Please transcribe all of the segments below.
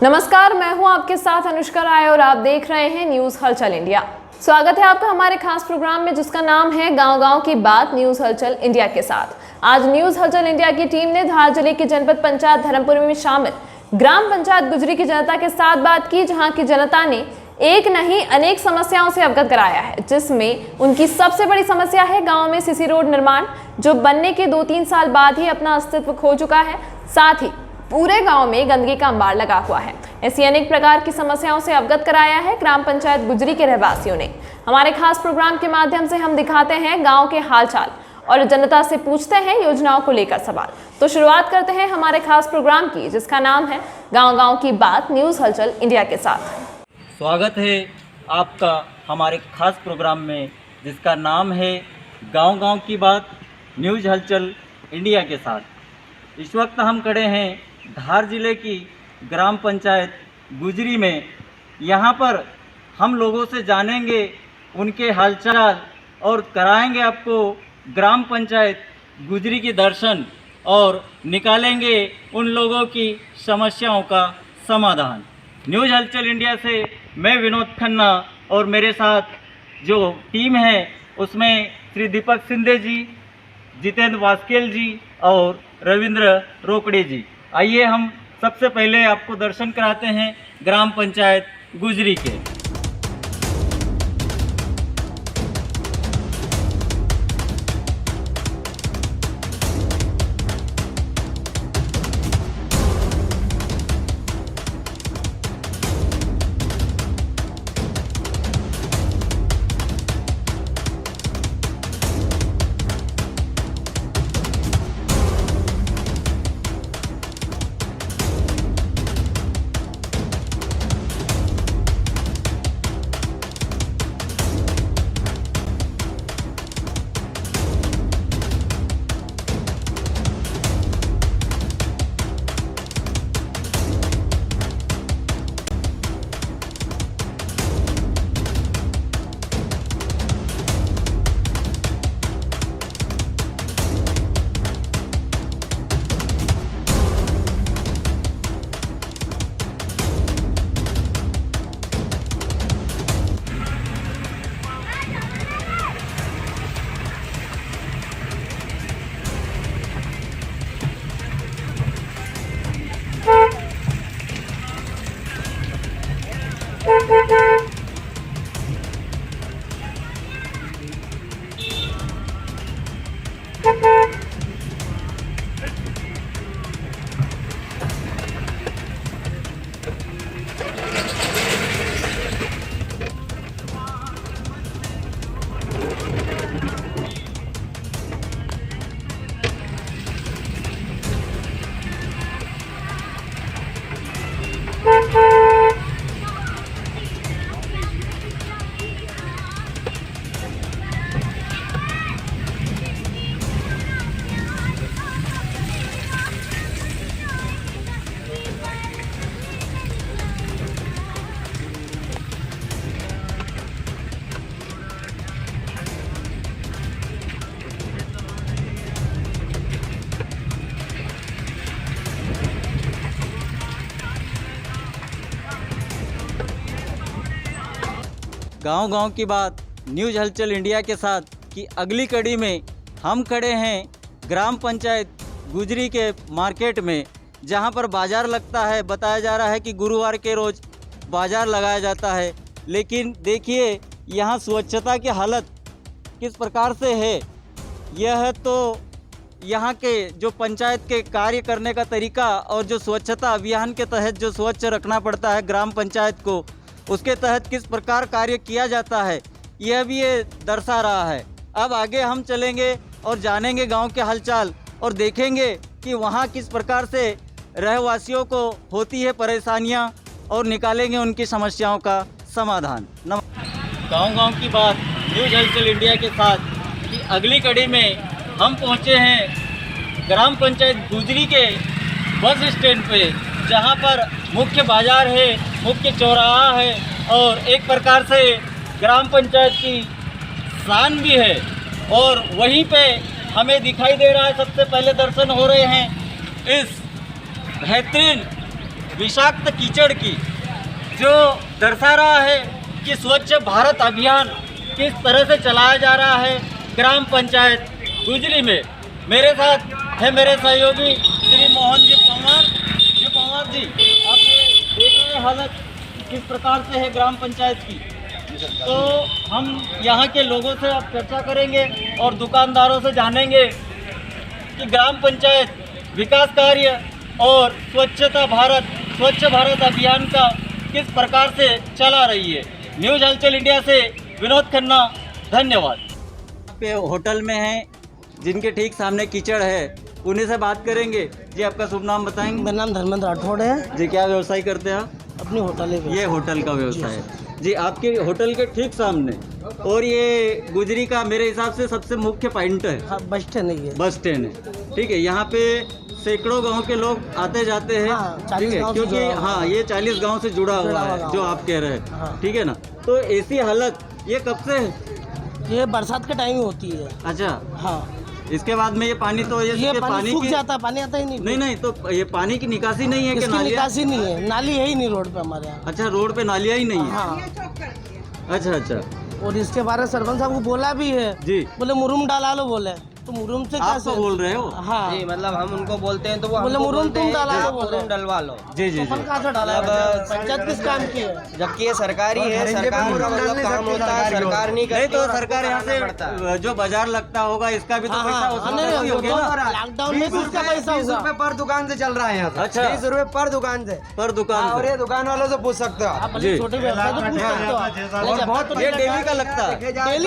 नमस्कार, मैं हूं आपके साथ अनुष्का राय और आप देख रहे हैं न्यूज हलचल इंडिया। स्वागत है आपका हमारे खास प्रोग्राम में जिसका नाम है गांव-गांव की बात न्यूज हलचल इंडिया के साथ। आज न्यूज हलचल इंडिया की टीम ने धार जिले की जनपद पंचायत धर्मपुर में शामिल ग्राम पंचायत गुजरी की जनता के साथ बात की, जहाँ की जनता ने एक नहीं अनेक समस्याओं से अवगत कराया है, जिसमें उनकी सबसे बड़ी समस्या है गांव में सीसी रोड निर्माण, जो बनने के 2-3 साल बाद ही अपना अस्तित्व खो चुका है। साथ ही पूरे गांव में गंदगी का अंबार लगा हुआ है। ऐसी अनेक प्रकार की समस्याओं से अवगत कराया है ग्राम पंचायत गुजरी के रहवासियों ने। हमारे खास प्रोग्राम के माध्यम से हम दिखाते हैं गांव के हालचाल और जनता से पूछते हैं योजनाओं को लेकर सवाल। तो शुरुआत करते हैं हमारे खास प्रोग्राम की, जिसका नाम है गांव-गांव की बात न्यूज हलचल इंडिया के साथ। स्वागत है आपका हमारे खास प्रोग्राम में, जिसका नाम है गांव-गांव की बात न्यूज हलचल इंडिया के साथ। इस वक्त हम खड़े हैं धार जिले की ग्राम पंचायत गुजरी में। यहाँ पर हम लोगों से जानेंगे उनके हालचाल और कराएंगे आपको ग्राम पंचायत गुजरी के दर्शन और निकालेंगे उन लोगों की समस्याओं का समाधान। न्यूज हलचल इंडिया से मैं विनोद खन्ना और मेरे साथ जो टीम है उसमें श्री दीपक सिंधे जी, जितेंद्र वास्केल जी और रविंद्र रोकड़े जी। आइए हम सबसे पहले आपको दर्शन कराते हैं ग्राम पंचायत गुजरी के। गांव-गांव की बात न्यूज हलचल इंडिया के साथ की अगली कड़ी में हम खड़े हैं ग्राम पंचायत गुजरी के मार्केट में, जहां पर बाज़ार लगता है। बताया जा रहा है कि गुरुवार के रोज़ बाज़ार लगाया जाता है, लेकिन देखिए यहां स्वच्छता की हालत किस प्रकार से है। यह तो यहां के जो पंचायत के कार्य करने का तरीका और जो स्वच्छता अभियान के तहत जो स्वच्छ रखना पड़ता है ग्राम पंचायत को, उसके तहत किस प्रकार कार्य किया जाता है, यह भी ये दर्शा रहा है। अब आगे हम चलेंगे और जानेंगे गांव के हालचाल और देखेंगे कि वहां किस प्रकार से रहवासियों को होती है परेशानियां और निकालेंगे उनकी समस्याओं का समाधान। गांव-गांव की बात न्यूज हलचल इंडिया के साथ की अगली कड़ी में हम पहुंचे हैं ग्राम पंचायत गुजरी के बस स्टैंड पे, जहां पर मुख्य बाजार है, मुख्य चौराहा है और एक प्रकार से ग्राम पंचायत की शान भी है। और वहीं पे हमें दिखाई दे रहा है, सबसे पहले दर्शन हो रहे हैं इस बेहतरीन विषाक्त कीचड़ की, जो दर्शा रहा है कि स्वच्छ भारत अभियान किस तरह से चलाया जा रहा है ग्राम पंचायत गुजरी में। मेरे साथ है मेरे सहयोगी श्री मोहन जी पंवार। जी पंवार जी, आप देख रहे हैं हालत किस प्रकार से है ग्राम पंचायत की, तो हम यहाँ के लोगों से अब चर्चा करेंगे और दुकानदारों से जानेंगे कि ग्राम पंचायत विकास कार्य और स्वच्छ भारत अभियान का किस प्रकार से चला रही है। न्यूज़ हलचल इंडिया से विनोद खन्ना, धन्यवाद। पे होटल में हैं, जिनके ठीक सामने कीचड़ है, उन्हीं से बात करेंगे। जी आपका शुभ नाम बताएंगे? मेरा नाम धर्मेंद्र राठौड़ है। जी क्या व्यवसाय करते हैं आप? अपनी होटल है। ये होटल का व्यवसाय है जी, आपके होटल के ठीक सामने। और ये गुजरी का मेरे हिसाब से सबसे मुख्य पॉइंट है। हाँ, बस स्टैंड है। बस स्टैंड है, ठीक है। यहाँ पे सैकड़ों गांव के लोग आते जाते हैं, हाँ, ठीक है, क्योंकि हाँ ये 40 गांव से जुड़ा हुआ है जो आप कह रहे हैं, हाँ। ठीक है ना। तो ऐसी हालत ये कब से है? ये बरसात के टाइम ही होती है। अच्छा, हाँ, इसके बाद में ये पानी तो ये पानी पानी सूख की जाता है, पानी आता ही नहीं। नहीं, तो ये पानी की निकासी नहीं है कि इसकी नालियाँ? निकासी नहीं है, नाली है ही नहीं रोड पे हमारे यहाँ। अच्छा, रोड पे नालियाँ ही नहीं है। हाँ, अच्छा। और इसके बारे में सरपंच साहब को बोला भी है। जी, बोले मुरुम डाला लो, बोले तो मुरुम से आप कैसे तो बोल रहे हो? हाँ, जी, मतलब हम उनको बोलते हैं तो वो बोले हमको मुरुम बोलते तुम हैं डाला कि लो, आप बोले। मुरुम डलवा लो। जी। अपन कहाँ से डाला? मतलब पंचायत किस काम की है? जबकि ये सरकारी है, सरकार का मतलब काम होता है, सरकार नहीं नहीं करती तो और सरकार यहाँ हमको करना पड़ता है। से जो बाजार लगता होगा इसका भी तो हाँ, पैसा हाँ, वसूल नहीं, करती होगी ना। लॉकडाउन में भी उसका पैसा 20 होगा। रुपए पर दुकान से चल रहा है यहाँ से। अच्छा। 20 रुपए पर दुकान से। पर दुकान और से। ये दुकान वालों से पूछ सकते हो आप। आप जी। छोटे व्यवसाय तो पूछ सकते हो आप। नहीं, जब तक तो ये नहीं डेली का लगता है? देखे जाए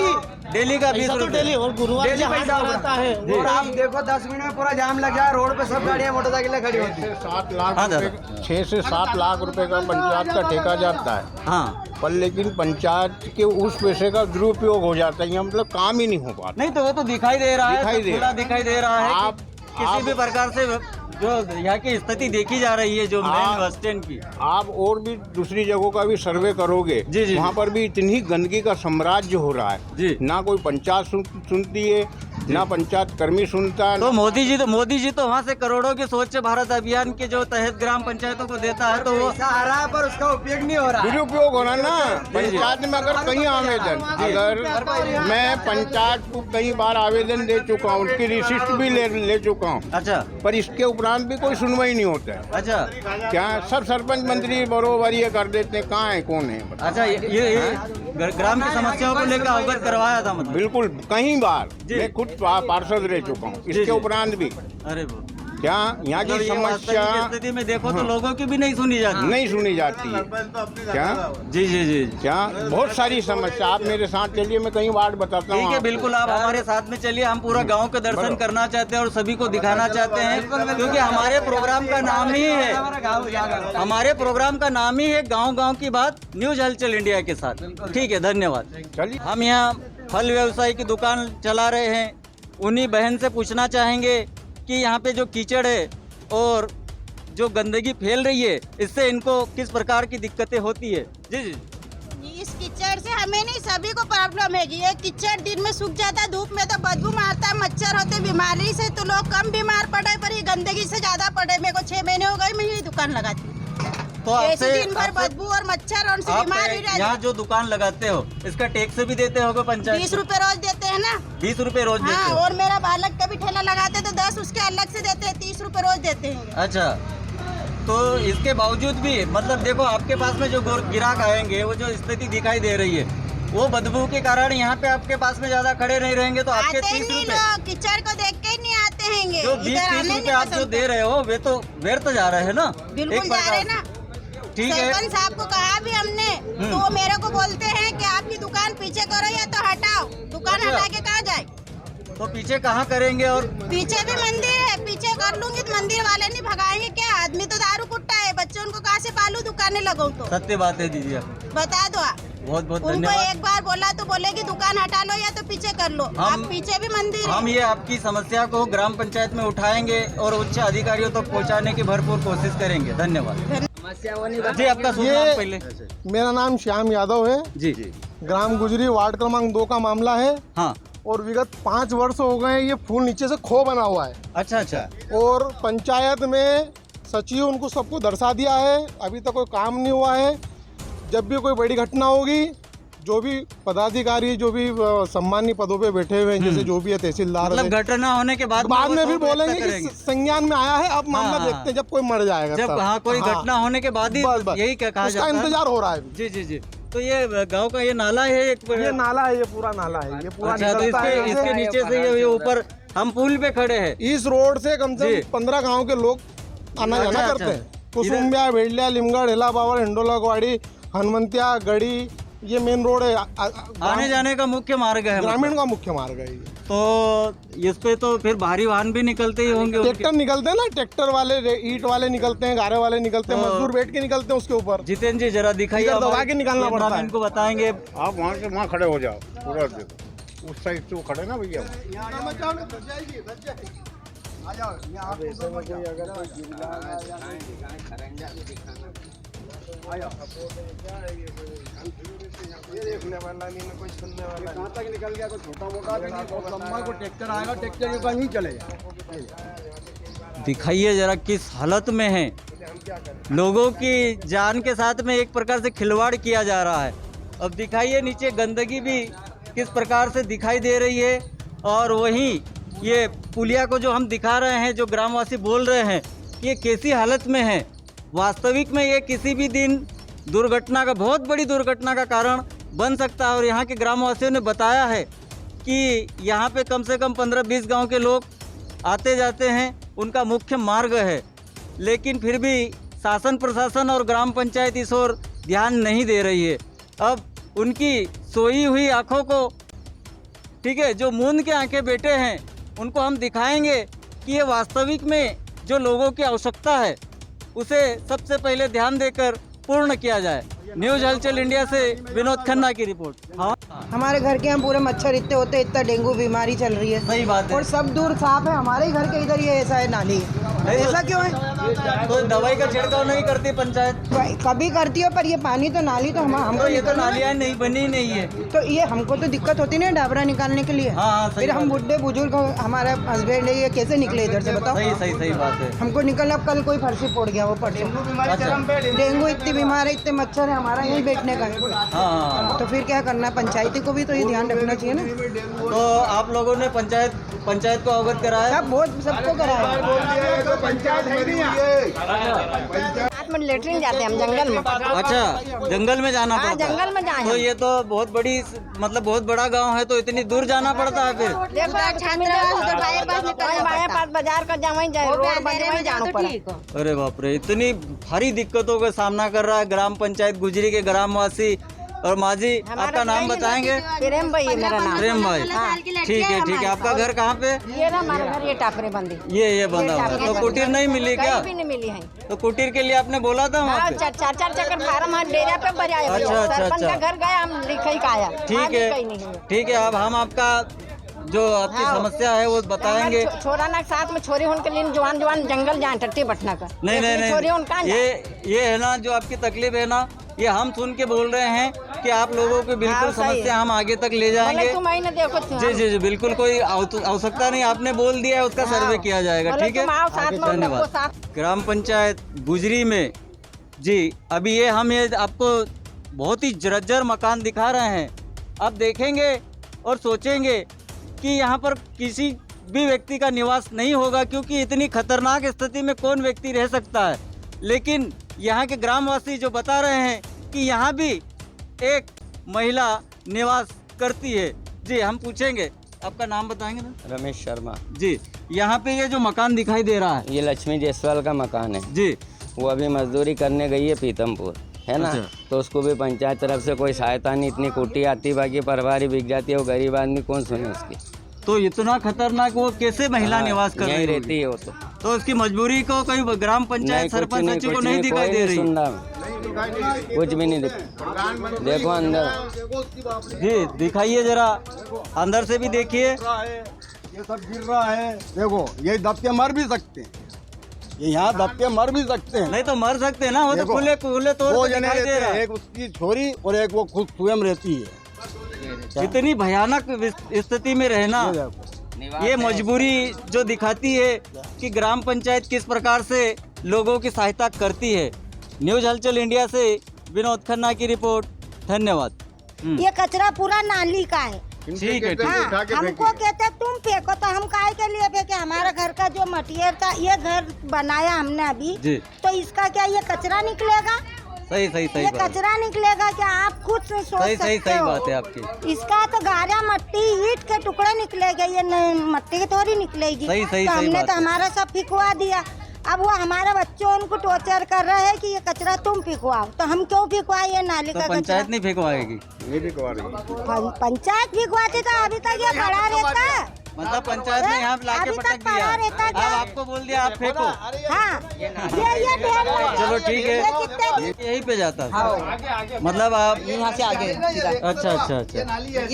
डेली का 20 पैसा तो रुपये। डेली, और गुरुवार डेली से हाट पैसा रहता है। और आप देखो 10 मिनट में पूरा जाम लग जाए, रोड पे सब गाड़ियाँ मोटरसाइकिलें खड़ी होती है। 7 लाख हाँ, रुपए 6 से 7 लाख रुपए का पंचायत का ठेका जाता है, हाँ, पर लेकिन पंचायत के उस पैसे का दुरुपयोग हो जाता है। यहाँ मतलब काम ही नहीं हो पाता। नहीं तो वो तो दिखाई दे रहा है, दिखाई सब दे खुला रहा है। दिखाई दे रहा है आप- कि किसी भी प्रकार से जो यहाँ की स्थिति देखी जा रही है, जो मेन बस स्टैंड की। आप और भी दूसरी जगहों का भी सर्वे करोगे, जी। वहाँ पर भी इतनी गंदगी का साम्राज्य हो रहा है। जी। ना कोई पंचायत सुनती है, ना पंचायत कर्मी सुनता है। तो मोदी जी तो वहाँ से करोड़ों के स्वच्छ भारत अभियान के जो तहत ग्राम पंचायतों को देता है, तो वो पैसा आ रहा है पर उसका उपयोग नहीं हो रहा है। दुरुपयोग हो रहा ना। पंचायत में अगर कहीं आवेदन, अगर मैं पंचायत को कई बार आवेदन दे चुका हूँ, उसकी रिसिस्ट भी ले चुका हूँ, अच्छा पर इसके उपरांत भी कोई सुनवाई नहीं होता है। अच्छा क्या सब सरपंच मंत्री बरोबर ये कर देते हैं, कहाँ है कौन है? अच्छा, ये ग्राम की समस्याओं को लेकर अवगत करवाया था मतलब? बिल्कुल, कई बार जी। मैं खुद पार्षद रह चुका हूँ, जी। इसके उपरांत भी। अरे वो क्या यहाँ मतलब की ये समस्या वास्तविक स्थिति में देखो तो लोगों की भी नहीं सुनी जाती। नहीं सुनी जाती है। क्या जी। क्या बहुत सारी समस्या, आप मेरे साथ चलिए, मैं कई बार बताता हूँ ठीक है, आपको। बिल्कुल आप हमारे साथ में चलिए। हम पूरा गांव के दर्शन करना चाहते हैं और सभी को दिखाना चाहते हैं, क्योंकि हमारे प्रोग्राम का नाम ही है, हमारे प्रोग्राम का नाम ही है गांव की बात, न्यूज़ हलचल इंडिया के साथ। ठीक है, धन्यवाद। चलिए। हम यहाँ फल व्यवसायी की दुकान चला रहे हैं, उन्हीं बहन से पूछना चाहेंगे कि यहाँ पे जो कीचड़ है और जो गंदगी फैल रही है, इससे इनको किस प्रकार की दिक्कतें होती है। जी। इस कीचड़ से हमें नहीं, सभी को प्रॉब्लम है। ये कीचड़ दिन में सूख जाता है, धूप में तो बदबू मारता है, मच्छर होते, बीमारी से तो लोग कम बीमार पड़े, पर ये गंदगी से ज्यादा पड़े। मेरे को 6 महीने हो गए, मैं यही दुकान लगाती हूँ। तो ऐसे दिन भर बदबू और मच्छर और आप बीमार ही यहाँ रहते। जो दुकान लगाते हो, इसका टैक्स भी देते होगे पंचायत? 20 रुपए रोज देते हैं ना। 20 रुपए रोज देते हाँ, हो? और मेरा बालक का भी ठेला लगाते तो 10 उसके अलग से देते हैं, 30 रुपए रोज देते हैं। अच्छा, तो इसके बावजूद भी मतलब देखो आपके पास में जो ग्राहक आएंगे, वो जो स्थिति दिखाई दे रही है, वो बदबू के कारण यहाँ पे आपके पास में ज्यादा खड़े नहीं रहेंगे, तो आपके आते 30 नहीं रुपए लोग, कीचड़ को देख के ही नहीं आते हैं। जो 20-30 रुपए आप जो दे रहे हो, वे तो व्यर्थ जा रहे हैं ना। बिल्कुल जा रहे हैं ना। ठीक है। सरपंच साहब को कहा भी हमने, तो वो मेरे को बोलते हैं कि आपकी दुकान पीछे करो या तो हटाओ। दुकान अच्छा। हटा के कहाँ जाए? तो पीछे कहाँ करेंगे? और पीछे भी मंदिर है, पीछे कर लूंगी तो मंदिर वाले नहीं भगाएंगे क्या? आदमी तो दारू कुट्टा है, बच्चों उनको कहाँ से पालू, दुकानें लगाऊं तो? सत्य बात है दीदी, आप बता दो आप। बहुत बहुत उनको धन्यवाद। एक बार बोला तो बोले कि दुकान हटा लो या तो पीछे कर लो। आप पीछे भी मंदिर हम है। ये आपकी समस्या को ग्राम पंचायत में उठाएंगे और उच्च अधिकारियों तक पहुंचाने की भरपूर कोशिश करेंगे। धन्यवाद जी। आपका शुभ नाम पहले? मेरा नाम श्याम यादव है। जी। ग्राम गुजरी वार्ड क्रमांक 2 का मामला है हाँ, और विगत 5 वर्ष हो गए ये फूल नीचे से खो बना हुआ है अच्छा। और पंचायत में सचिव उनको सबको दर्शा दिया है, अभी तक कोई काम नहीं हुआ है। जब भी कोई बड़ी घटना होगी, जो भी पदाधिकारी जो भी सम्मानीय पदों पे बैठे हुए हैं, जैसे जो भी है तहसीलदार, मतलब घटना होने के बाद बाद में वो भी सब बोलेंगे व्यक्त कि करेंगे। संज्ञान में आया है, अब मामला हाँ, देखते हैं जब कोई मर जाएगा जब तब। हाँ कोई हाँ, घटना होने के बाद ही बस, बस। यही कहा उसका जाता है। इंतजार हो रहा है अभी। जी जी जी। तो ये गांव का ये नाला है एक ये नाला है, ये पूरा नाला है, ये पूरा अच्छा, तो निकलता है इसके यहाँ से। नीचे से ये ऊपर हम पुल पे खड़े हैं। इस रोड से कम से जी। कम 15 गांव के लोग आना जाना अच्छा, करते अच्छा। हैं। कुसुम्बिया, भेड़लिया, लिमगढ़, हेलाबावर, हिंडोलागवाड़ी, हनुमंतिया, गढ़ी, ये मेन रोड है। आने जाने का मुख्य मार्ग है ग्रामीण मतलब। का मुख्य मार्ग है ये। तो इस पे तो फिर भारी वाहन भी निकलते ही होंगे उनके। ट्रैक्टर निकलते हैं ना, ट्रैक्टर वाले, ईंट वाले निकलते हैं, गारे वाले निकलते हैं, तो- मजदूर बैठ के निकलते हैं उसके ऊपर। जितेंद्र जी जरा दिखाइए, इधर दबा हमारे के निकालना पड़ता है। इनको बताएंगे। आप वहाँ से वहाँ खड़े हो जाओ, पूरा देखो उस साइड से वो खड़े ना भैया। ट्रैक्टर आएगा, ट्रैक्टर के पास नहीं चलेगा। दिखाइए जरा किस हालत में है। लोगों की जान के साथ में एक प्रकार से खिलवाड़ किया जा रहा है। अब दिखाइए नीचे गंदगी भी किस प्रकार से दिखाई दे रही है, और वहीं ये पुलिया को जो हम दिखा रहे हैं, जो ग्रामवासी बोल रहे हैं ये कैसी हालत में है। वास्तविक में ये किसी भी दिन दुर्घटना का, बहुत बड़ी दुर्घटना का कारण बन सकता है। और यहाँ के ग्रामवासियों ने बताया है कि यहाँ पे कम से कम 15-20 गांव के लोग आते जाते हैं, उनका मुख्य मार्ग है। लेकिन फिर भी शासन प्रशासन और ग्राम पंचायत इस ओर ध्यान नहीं दे रही है। अब उनकी सोई हुई आंखों को, ठीक है, जो मूंद के आंखें बैठे हैं, उनको हम दिखाएंगे कि ये वास्तविक में जो लोगों की आवश्यकता है उसे सबसे पहले ध्यान देकर पूर्ण किया जाए। न्यूज हलचल इंडिया से विनोद खन्ना की रिपोर्ट। हाँ, हमारे घर के यहाँ पूरे मच्छर इतने होते, इतना डेंगू बीमारी चल रही है। सही बात है। और सब दूर साफ है, हमारे ही घर के इधर ये ऐसा है नाली। ऐसा क्यों है? तो दवाई का छिड़काव नहीं करती पंचायत? कभी करती हो, पर ये पानी तो नाली तो हमको तो ये तो निकलना है। नालियाँ नहीं बनी नहीं है। तो ये हमको तो दिक्कत होती नहीं डाबरा निकालने के लिए। हाँ, सही फिर हम बात बुढ़े बुजुर्ग, हमारा हस्बैंड है, ये कैसे निकले इधर से बताओ? सही बात है। हमको निकलना, कल कोई फर्शी फोड़ गया वो परसों। डेंगू इतनी बीमार है, इतने मच्छर है, हमारा यहीं बैठने का है। हाँ, तो फिर क्या करना है? पंचायती को भी तो ये ध्यान रखना चाहिए ना। तो आप लोगों ने पंचायत को अवगत कराया? सब बहुत सबको कराया। रात में लेटरिन जाते हैं हम जंगल में। अच्छा, जंगल में जाना हाँ, पड़ता है। जंगल में जाए तो ये तो बहुत बड़ी, मतलब बहुत बड़ा गांव है, तो इतनी दूर जाना पड़ता है फिर? देखो छात्रावास तो बाएं पास निकल बाएं पास बाजार का जावई जाए रोड बने में जाना पड़ा। अरे बाप रे, इतनी भारी दिक्कतों का सामना कर रहा है ग्राम पंचायत गुजरी के ग्रामवासी। और माजी, आपका नाम बताएंगे? प्रेम भाई है मेरा नाम। प्रेम भाई, ठीक है। आपका घर कहाँ पे? ये ना हमारा घर, ये टापरे बंदी। ये बंधा हुआ है। तो कुटीर नहीं मिली क्या? कहीं भी नहीं मिली है। तो कुटीर के लिए आपने बोला था वहाँ हाँ, पे? चार चक्कर फार्म हम डेरा पे बजाए। अच्छा, सरपंच अच्छा। का घर गया, हम लिखाई का आया। ठीक है। अब हम आपका जो आपकी हाँ। समस्या है वो बताएंगे। छोरा ना साथ में छोरी उनके लिए जवान जंगल जाए टट्टी बटना का। नहीं, छोरी उनका ये है ना, जो आपकी तकलीफ है ना, ये हम सुन के बोल रहे हैं कि आप लोगों की बिल्कुल हाँ, सही समस्या है। हम आगे तक ले जाएंगे। तुम आई ना देखो। जी, बिल्कुल कोई आवश्यकता नहीं, आपने बोल दिया है, उसका सर्वे किया जाएगा। ठीक है, धन्यवाद। ग्राम पंचायत गुजरी में जी, अभी ये आपको बहुत ही जर्जर मकान दिखा रहे हैं। अब देखेंगे और सोचेंगे कि यहाँ पर किसी भी व्यक्ति का निवास नहीं होगा, क्योंकि इतनी खतरनाक स्थिति में कौन व्यक्ति रह सकता है। लेकिन यहाँ के ग्रामवासी जो बता रहे हैं कि यहाँ भी एक महिला निवास करती है। जी, हम पूछेंगे, आपका नाम बताएंगे ना? रमेश शर्मा जी, यहाँ पे ये जो मकान दिखाई दे रहा है, ये लक्ष्मी जायसवाल का मकान है जी, वो अभी मजदूरी करने गई है पीतमपुर, है ना। अच्छा। तो उसको भी पंचायत तरफ से कोई सहायता नहीं, इतनी कुटी आती, बाकी परवारी बिक जाती है, वो गरीब आदमी कौन सुने उसकी। तो इतना खतरनाक वो कैसे महिला हाँ, निवास कर यहीं रही रहती है वो तो उसकी मजबूरी को कोई ग्राम पंचायत सरपंच सचिव को नहीं दिखाई दे रही? कुछ भी नहीं देखो अंदर। जी, दिखाइए जरा, अंदर से भी देखिए। ये सब गिर रहा है, देखो ये दब के मर भी सकते हैं, ये यहाँ दब के मर भी सकते हैं। नहीं तो मर सकते हैं ना, वो तो खुले तौर दो पे जने दिखाई दे रहते रहा हैं, है। एक उसकी छोरी और एक वो खुद स्वयं रहती है। इतनी भयानक स्थिति में रहना, ये मजबूरी जो दिखाती है कि ग्राम पंचायत किस प्रकार से लोगों की सहायता करती है। न्यूज़ हलचल इंडिया से विनोद खन्ना की रिपोर्ट। धन्यवाद। ये कचरा पूरा नाली का है। ठीक है, ठीक है। हाँ, हमको कहते तुम फेंको तो हम काहे के लिए फेंके? हमारा घर का जो मटेरियल था, ये घर बनाया हमने अभी, जी। तो इसका क्या ये कचरा निकलेगा? सही सही सही ये बात। कचरा निकलेगा क्या? आप खुद से सोच सही सकते सही सही हो। बात है आपकी। इसका तो गारा मट्टी ईंट के टुकड़े निकलेगा, ये मट्टी की थोड़ी निकलेगी। सही सही तो सही हमने बात तो है। हमारा सब फिकवा दिया। अब वो हमारे बच्चों उनको टॉर्चर कर रहे हैं कि ये कचरा तुम फिकवाओ, तो हम क्यों फिकवाए ये नाली तो का कचरा? पंचायत नहीं फेंकवाएगी? पंचायत फिकवाती तो अभी तक ये पड़ा रहता। मतलब पंचायत ने यहाँ लाके अभी तक पटक दिया, पड़ा रहता अब क्या? आपको बोल दिया आप फेंको। हाँ, ये ढेर लगा। चलो ठीक है, ये कितने यहीं पे जाता है। मतलब आप यहाँ से आगे अच्छा अच्छा अच्छा, ये नाली है,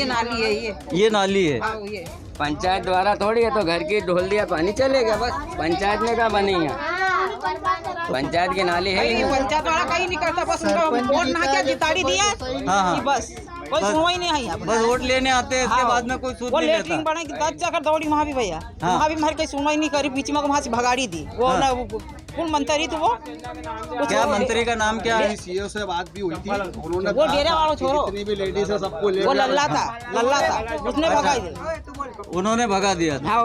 ये नाली है। ये पंचायत द्वारा थोड़ी है, तो घर की ढोल दिया पानी चलेगा बस। पंचायत ने कहा बनी है, पंचायत की नाली है ही नहीं। पंचायत वाला कहीं नहीं करता, बस उनका वोट ना क्या जिताड़ी दिया हाँ हाँ, बस, कोई सुनवाई नहीं है यहाँ पे। बस वोट लेने आते हैं, इसके बाद में कोई सूद वो नहीं लेटरिन लेता। बने की 10 जगह दौड़ी वहाँ भी भैया, हाँ। वहाँ भी हमारी कोई सुनवाई नहीं करी, बीच में वहाँ से भगाड़ी दी। वो हाँ। ना कौन मंत्री तो वो क्या मंत्री का नाम क्या है? सीओ से बात भी हुई थी, उन्होंने वो डेरे वालों छोड़ो, जितनी भी लेडीज है सबको ले वो लल्ला था, उसने भगा दिया। उन्होंने भगा दिया था। हाँ,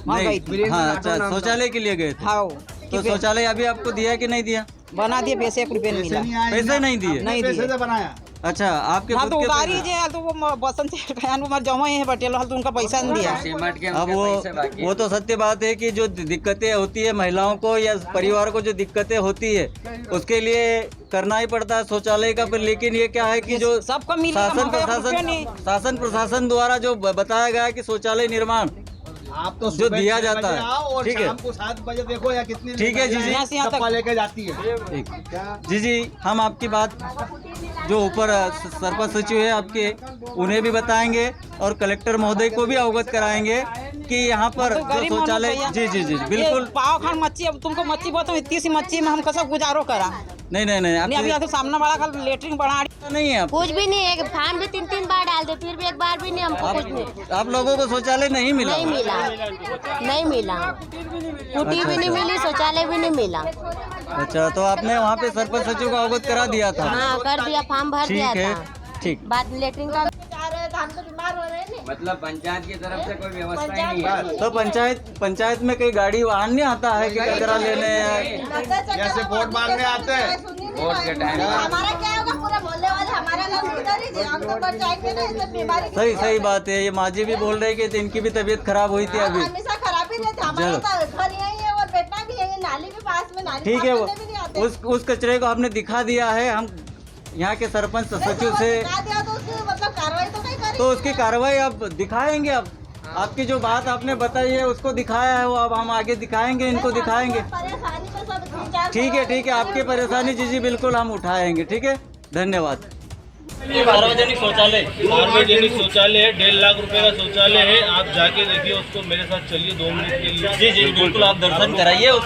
वहाँ गई थी। नहीं, हाँ अच्छा, शौचालय के लिए गए थे। हाँ, तो शौचालय अभी आपको दिया कि नहीं दिया? बना दिए, पैसे 1 रुपये नहीं मिला, पैसे नहीं दिए? नहीं दिए। बनाया। अच्छा, आपके हाँ खुद तो के उधारी पैसे? जे तो वो बसंत से खयान उमर जमा है बटेल हल तो उनका पैसा नहीं दिया। सिमट के अब उनके पैसे बाकी वो तो सत्य बात है कि जो दिक्कतें होती है महिलाओं को या परिवार को, जो दिक्कतें होती है उसके लिए करना ही पड़ता है शौचालय का। पर लेकिन ये क्या है कि जो सबको मिलेगा, शासन प्रशासन द्वारा जो बताया गया है कि शौचालय निर्माण आप तो जो दिया जाता है, और ठीक है। शाम को 7 बजे देखो या कितनी ठीक है जी, यहाँ से यहाँ तक लेके जाती है। ठीक जी जी, हम आपकी बात जो ऊपर सरपंच सचिव है आपके, उन्हें भी बताएंगे और कलेक्टर महोदय को भी अवगत कराएंगे कि यहाँ पर तो जो गरीब शौचालय, मानुस जी जी जी बिल्कुल। पाव खान मच्छी, अब तुमको मच्छी बहुत इतनी सी मच्छी में हम कैसा गुजारो करा? नहीं नहीं नहीं, नहीं अभी तो सामने वाला कल लेटरिन बना नहीं है आप, कुछ भी नहीं है, फॉर्म भी 3-3 बार डाल दे, फिर भी एक बार भी नहीं, हमको कुछ नहीं आप लोगों को शौचालय नहीं मिला? नहीं मिला, नहीं मिला, कुटी भी नहीं मिली, शौचालय भी नहीं मिला। अच्छा, तो आपने वहाँ पे सरपंच सचिव को अवगत करा दिया था? हाँ कर दिया, फॉर्म भर दिया ठीक है, था। ठीक। बात लेटरिन का मतलब पंचायत की तरफ से कोई व्यवस्था ही नहीं है। तो पंचायत में कई गाड़ी वाहन नहीं आता है कि कचरा लेने या जैसे वोट मांगने आते हैं, वोट के टाइम हमारा क्या होगा? पूरा मोहल्ले वाले हमारा नाम सुधर ही हम तो बढ़ जाएंगे ना, इसमें बीमारी सही सही बात है। ये माँ जी भी बोल रहे कि इनकी भी तबीयत खराब हुई थी अभी। हमेशा खराबी रहती है, हमारा तो घर यही है और बेटा भी है, नाली भी पास में, नाली ठीक है, साफ करने भी नहीं आते। उस कचरे को हमने दिखा दिया है, हम यहाँ के सरपंच सचिव से, दिखा दिया तो उसकी मतलब कार्रवाई तो नहीं करी। तो उसकी कार्रवाई अब दिखाएंगे। अब आपकी जो बात आपने बताई है उसको दिखाया है, वो अब हम आगे दिखाएंगे, इनको दिखाएंगे। परेशानी में सब विचार ठीक है ठीक है, आपकी परेशानी जी जी बिल्कुल हम उठाएंगे। ठीक है, धन्यवाद। सार्वजनिक शौचालय है, 1.5 लाख रुपए का शौचालय है। आप जाके देखिए उसको, मेरे साथ चलिए 2 मिनट के लिए। जी जी बिल्कुल, आप दर्शन कराइए।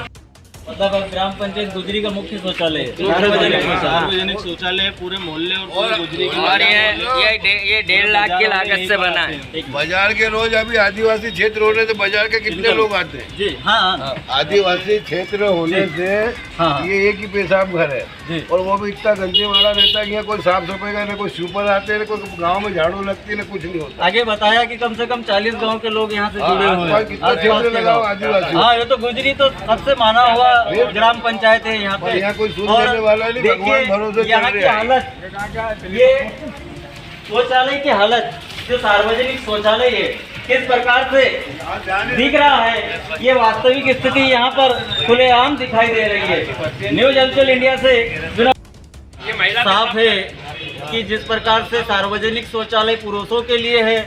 मतलब ग्राम पंचायत गुजरी का मुख्य शौचालय है, सार्वजनिक शौचालय है पूरे मोहल्ले और पूरे गुजरी के। और ये 1.5 लाख की लागत से बना है। बाजार के रोज अभी आदिवासी क्षेत्र होने से बाजार के कितने लोग आते हैं? जी हाँ, आदिवासी क्षेत्र होने से ये एक ही पेशाब घर है, और वो भी इतना गंदे वाला रहता है कि यहाँ कोई साफ सफाई का, ना कोई सुपर आते हैं, ना कोई गाँव में झाड़ू लगती है, ना कुछ नहीं होता। आगे बताया कि कम से कम 40 गांव के लोग यहाँ से जुड़े हुए हैं। कितना क्षेत्र लगाओ आदिवासी। हाँ, ये तो गुजरी तो सबसे माना हुआ ग्राम पंचायत है यहाँ पे। यहाँ कोई सुन लेने वाला नहीं, भगवान भरोसे देखिए यहाँ चल की रहे हैं। हालत, ये शौचालय की हालत, जो सार्वजनिक शौचालय है किस प्रकार से दिख रहा है, ये वास्तविक स्थिति यहाँ पर खुलेआम दिखाई दे रही है। न्यूज़ हलचल इंडिया से साफ है कि जिस प्रकार से सार्वजनिक शौचालय पुरुषों के लिए है,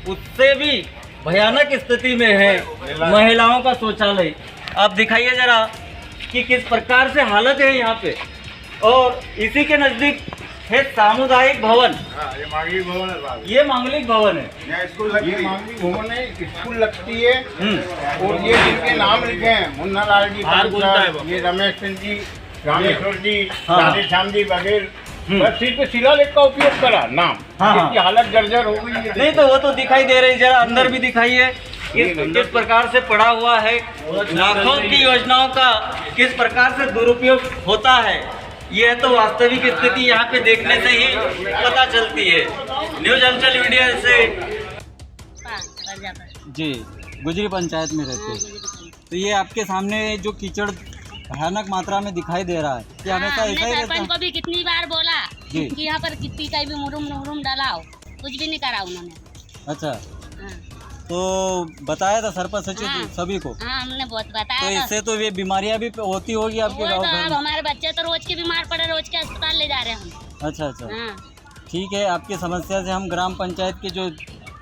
उससे भी भयानक स्थिति में है महिलाओं का शौचालय। आप दिखाइए जरा कि किस प्रकार से हालत है यहाँ पे। और इसी के नजदीक है सामुदायिक भवन। ये मांगलिक भवन है, ये मांगलिक भवन है। यहाँ स्कूल लगती है, मांगलिक भवन है, स्कूल लगती है। और ये जिनके नाम लिखे हैं, मुन्ना लाल जी, ये रमेश सिंह जी, रामेश्वर जी, राधे श्याम जी वगैरह, बस सिर्फ शिलालेख का उपयोग करा नाम। इसकी हालत जर्जर हो गई है। नहीं तो वो तो दिखाई दे रही, जरा अंदर भी दिखाइए किस प्रकार से पड़ा हुआ है, लाखों की योजनाओं का किस प्रकार से दुरुपयोग होता है, यह तो वास्तविक स्थिति यहाँ पे देखने से ही पता चलती है। न्यूज हलचल मीडिया से जी गुजरी पंचायत में रहते हैं, तो ये आपके सामने जो कीचड़ भयानक मात्रा में दिखाई दे रहा है कि हमेशा ऐसा ही रहता है। सरपंच को भी कितनी बार बोला जी कि यहाँ पर कितनी का भी मुरुम डालाओ, कुछ भी नहीं करा उन्होंने। अच्छा, हाँ। तो बताया था सरपंच सचिव सभी को? हाँ, हमने बहुत तो बताया था। इससे तो ये बीमारियां भी होती होगी आपके वो गाँव तो अब में? हमारे बच्चे तो रोज के बीमार पड़े, रोज के अस्पताल ले जा रहे हैं हम। अच्छा अच्छा, हाँ। ठीक है, आपकी समस्या से हम ग्राम पंचायत के जो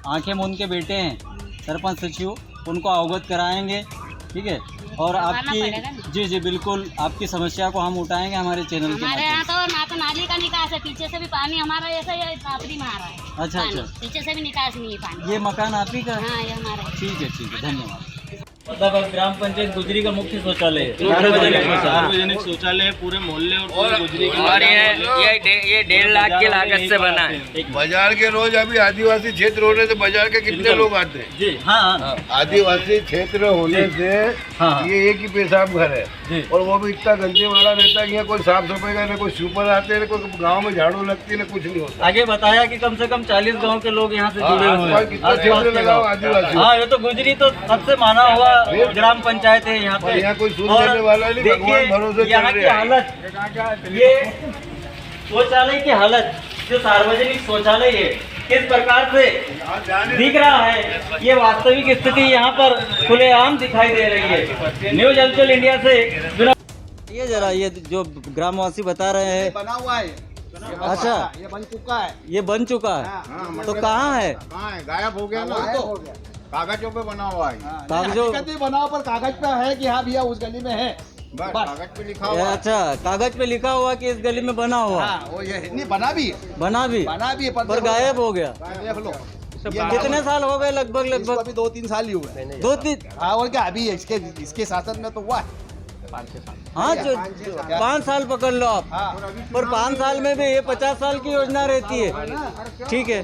आंखें मूंद के बैठे हैं सरपंच सचिव, उनको अवगत कराएंगे, ठीक है, और आपकी जी जी बिल्कुल आपकी समस्या को हम उठाएंगे हमारे चैनल के हमारे माध्यम यहाँ तो ना तो नाली का निकास है, पीछे से भी पानी हमारा ऐसा ही पापड़ी में आ रहा है। अच्छा पानी, अच्छा, पीछे से भी निकास नहीं है पानी। ये मकान आप ही का? हाँ, ये हमारा। ठीक है, धन्यवाद। मतलब अब ग्राम पंचायत गुजरी का मुख्य शौचालय है, सार्वजनिक शौचालय है पूरे मोहल्ले और गुजरी के। और ये 1.5 लाख की लागत से बना है। बाजार के रोज अभी आदिवासी क्षेत्र होने से बाजार के कितने लोग आते हैं? जी हाँ, आदिवासी क्षेत्र होने से ये एक ही पेशाब घर है, और वो भी इतना गंदे वाला रहता है कि यहाँ कोई साफ सफाई का, न कोई सुपर आते हैं, कोई गाँव में झाड़ू लगती है, न कुछ नहीं होता। आगे बताया कि कम से कम 40 गांव के लोग यहाँ से जुड़े हुए हैं। कितना क्षेत्र लगा हुआ आदिवासी? हाँ, ये तो गुजरी तो सबसे माना हुआ ग्राम पंचायत है यहाँ पे। यहाँ कोई सुन देने वाला नहीं, भगवान भरोसे यहाँ की हालत, ये शौचालय की हालत, जो सार्वजनिक शौचालय है किस प्रकार से दिख रहा है, ये वास्तविक स्थिति यहाँ पर खुलेआम दिखाई दे रही है। न्यूज हलचल इंडिया से ये जरा ये जो ग्रामवासी बता रहे हैं बना हुआ है। अच्छा, ये बन चुका है। ये बन चुका है, तो कहाँ है? गायब हो गया ना, हो गया। कागजों पे बना हुआ है। कागजों भी बना पर कागज पे है कि हाँ भैया उस गली में है, बस कागज पे लिखा हुआ है। अच्छा, कागज पे लिखा हुआ कि इस गली में बना हुआ। हाँ, वो ये नहीं बना भी है, बना भी पर गायब हो गया। देख लो। कितने साल हो गए? लगभग अभी 2-3 साल ही हुए। 2-3? हाँ, और क्या अभी इसके शासन में तो हुआ है 5-6 साल। हाँ, जो 5 साल पकड़ लो आप, पर 5 साल में भी ये 50 साल की योजना रहती है। ठीक है,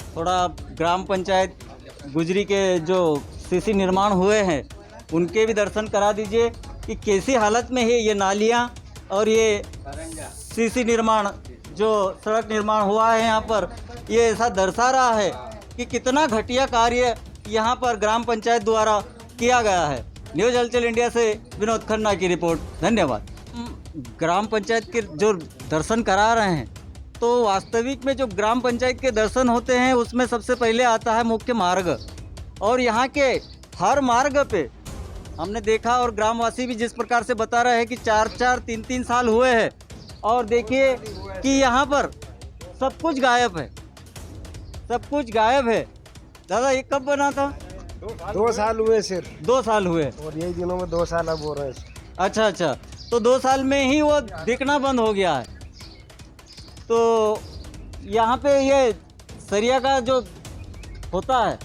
थोड़ा ग्राम पंचायत गुजरी के जो सीसी निर्माण हुए हैं उनके भी दर्शन करा दीजिए कि कैसी हालत में है ये नालियाँ और ये सीसी निर्माण जो सड़क निर्माण हुआ है यहाँ पर, ये ऐसा दर्शा रहा है कि कितना घटिया कार्य यहाँ पर ग्राम पंचायत द्वारा किया गया है। न्यूज हलचल इंडिया से विनोद खन्ना की रिपोर्ट, धन्यवाद। ग्राम पंचायत के जो दर्शन करा रहे हैं, तो वास्तविक में जो ग्राम पंचायत के दर्शन होते हैं उसमें सबसे पहले आता है मुख्य मार्ग, और यहाँ के हर मार्ग पे हमने देखा, और ग्रामवासी भी जिस प्रकार से बता रहे हैं कि 4-4, 3-3 साल हुए हैं, और देखिए कि यहाँ पर सब कुछ गायब है, सब कुछ गायब है। दादा, ये कब बना था? 2 साल हुए सिर्फ। 2 साल हुए, और यही दिनों में 2 साल अब हो रहे हैं। अच्छा अच्छा, तो 2 साल में ही वो दिखना बंद हो गया है। तो यहाँ पे ये सरिया का जो होता है,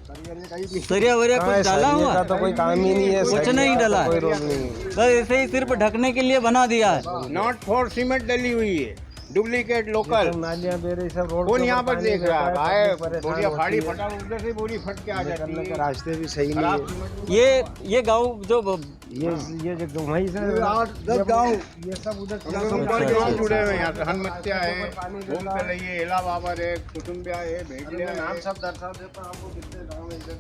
सरिया वरिया कुछ डाला हुआ का तो कोई काम ही नहीं है, कुछ नहीं डाला है, बस ऐसे ही सिर्फ ढकने के लिए बना दिया है। नॉट फॉर सीमेंट डली हुई है, डुप्लीकेट लोकल। नालियाँ बेरे सब रोड कौन यहाँ पर देख रहा है? बोरिया फाड़ी फटा, उधर से बोरी फट के आ जाती है। रास्ते भी सही नहीं है। ये गांव जो ये जो वहीं से 8-10 गाँव ये सब उधर संपर्क गाँव जुड़े हुए हैं। यहाँ से हनमत्या है, घूम पे रही है, एला बाबर है, कुटुम्बिया है, भेड़िया नाम सब दर्शा देता है आपको कितने गाँव इधर।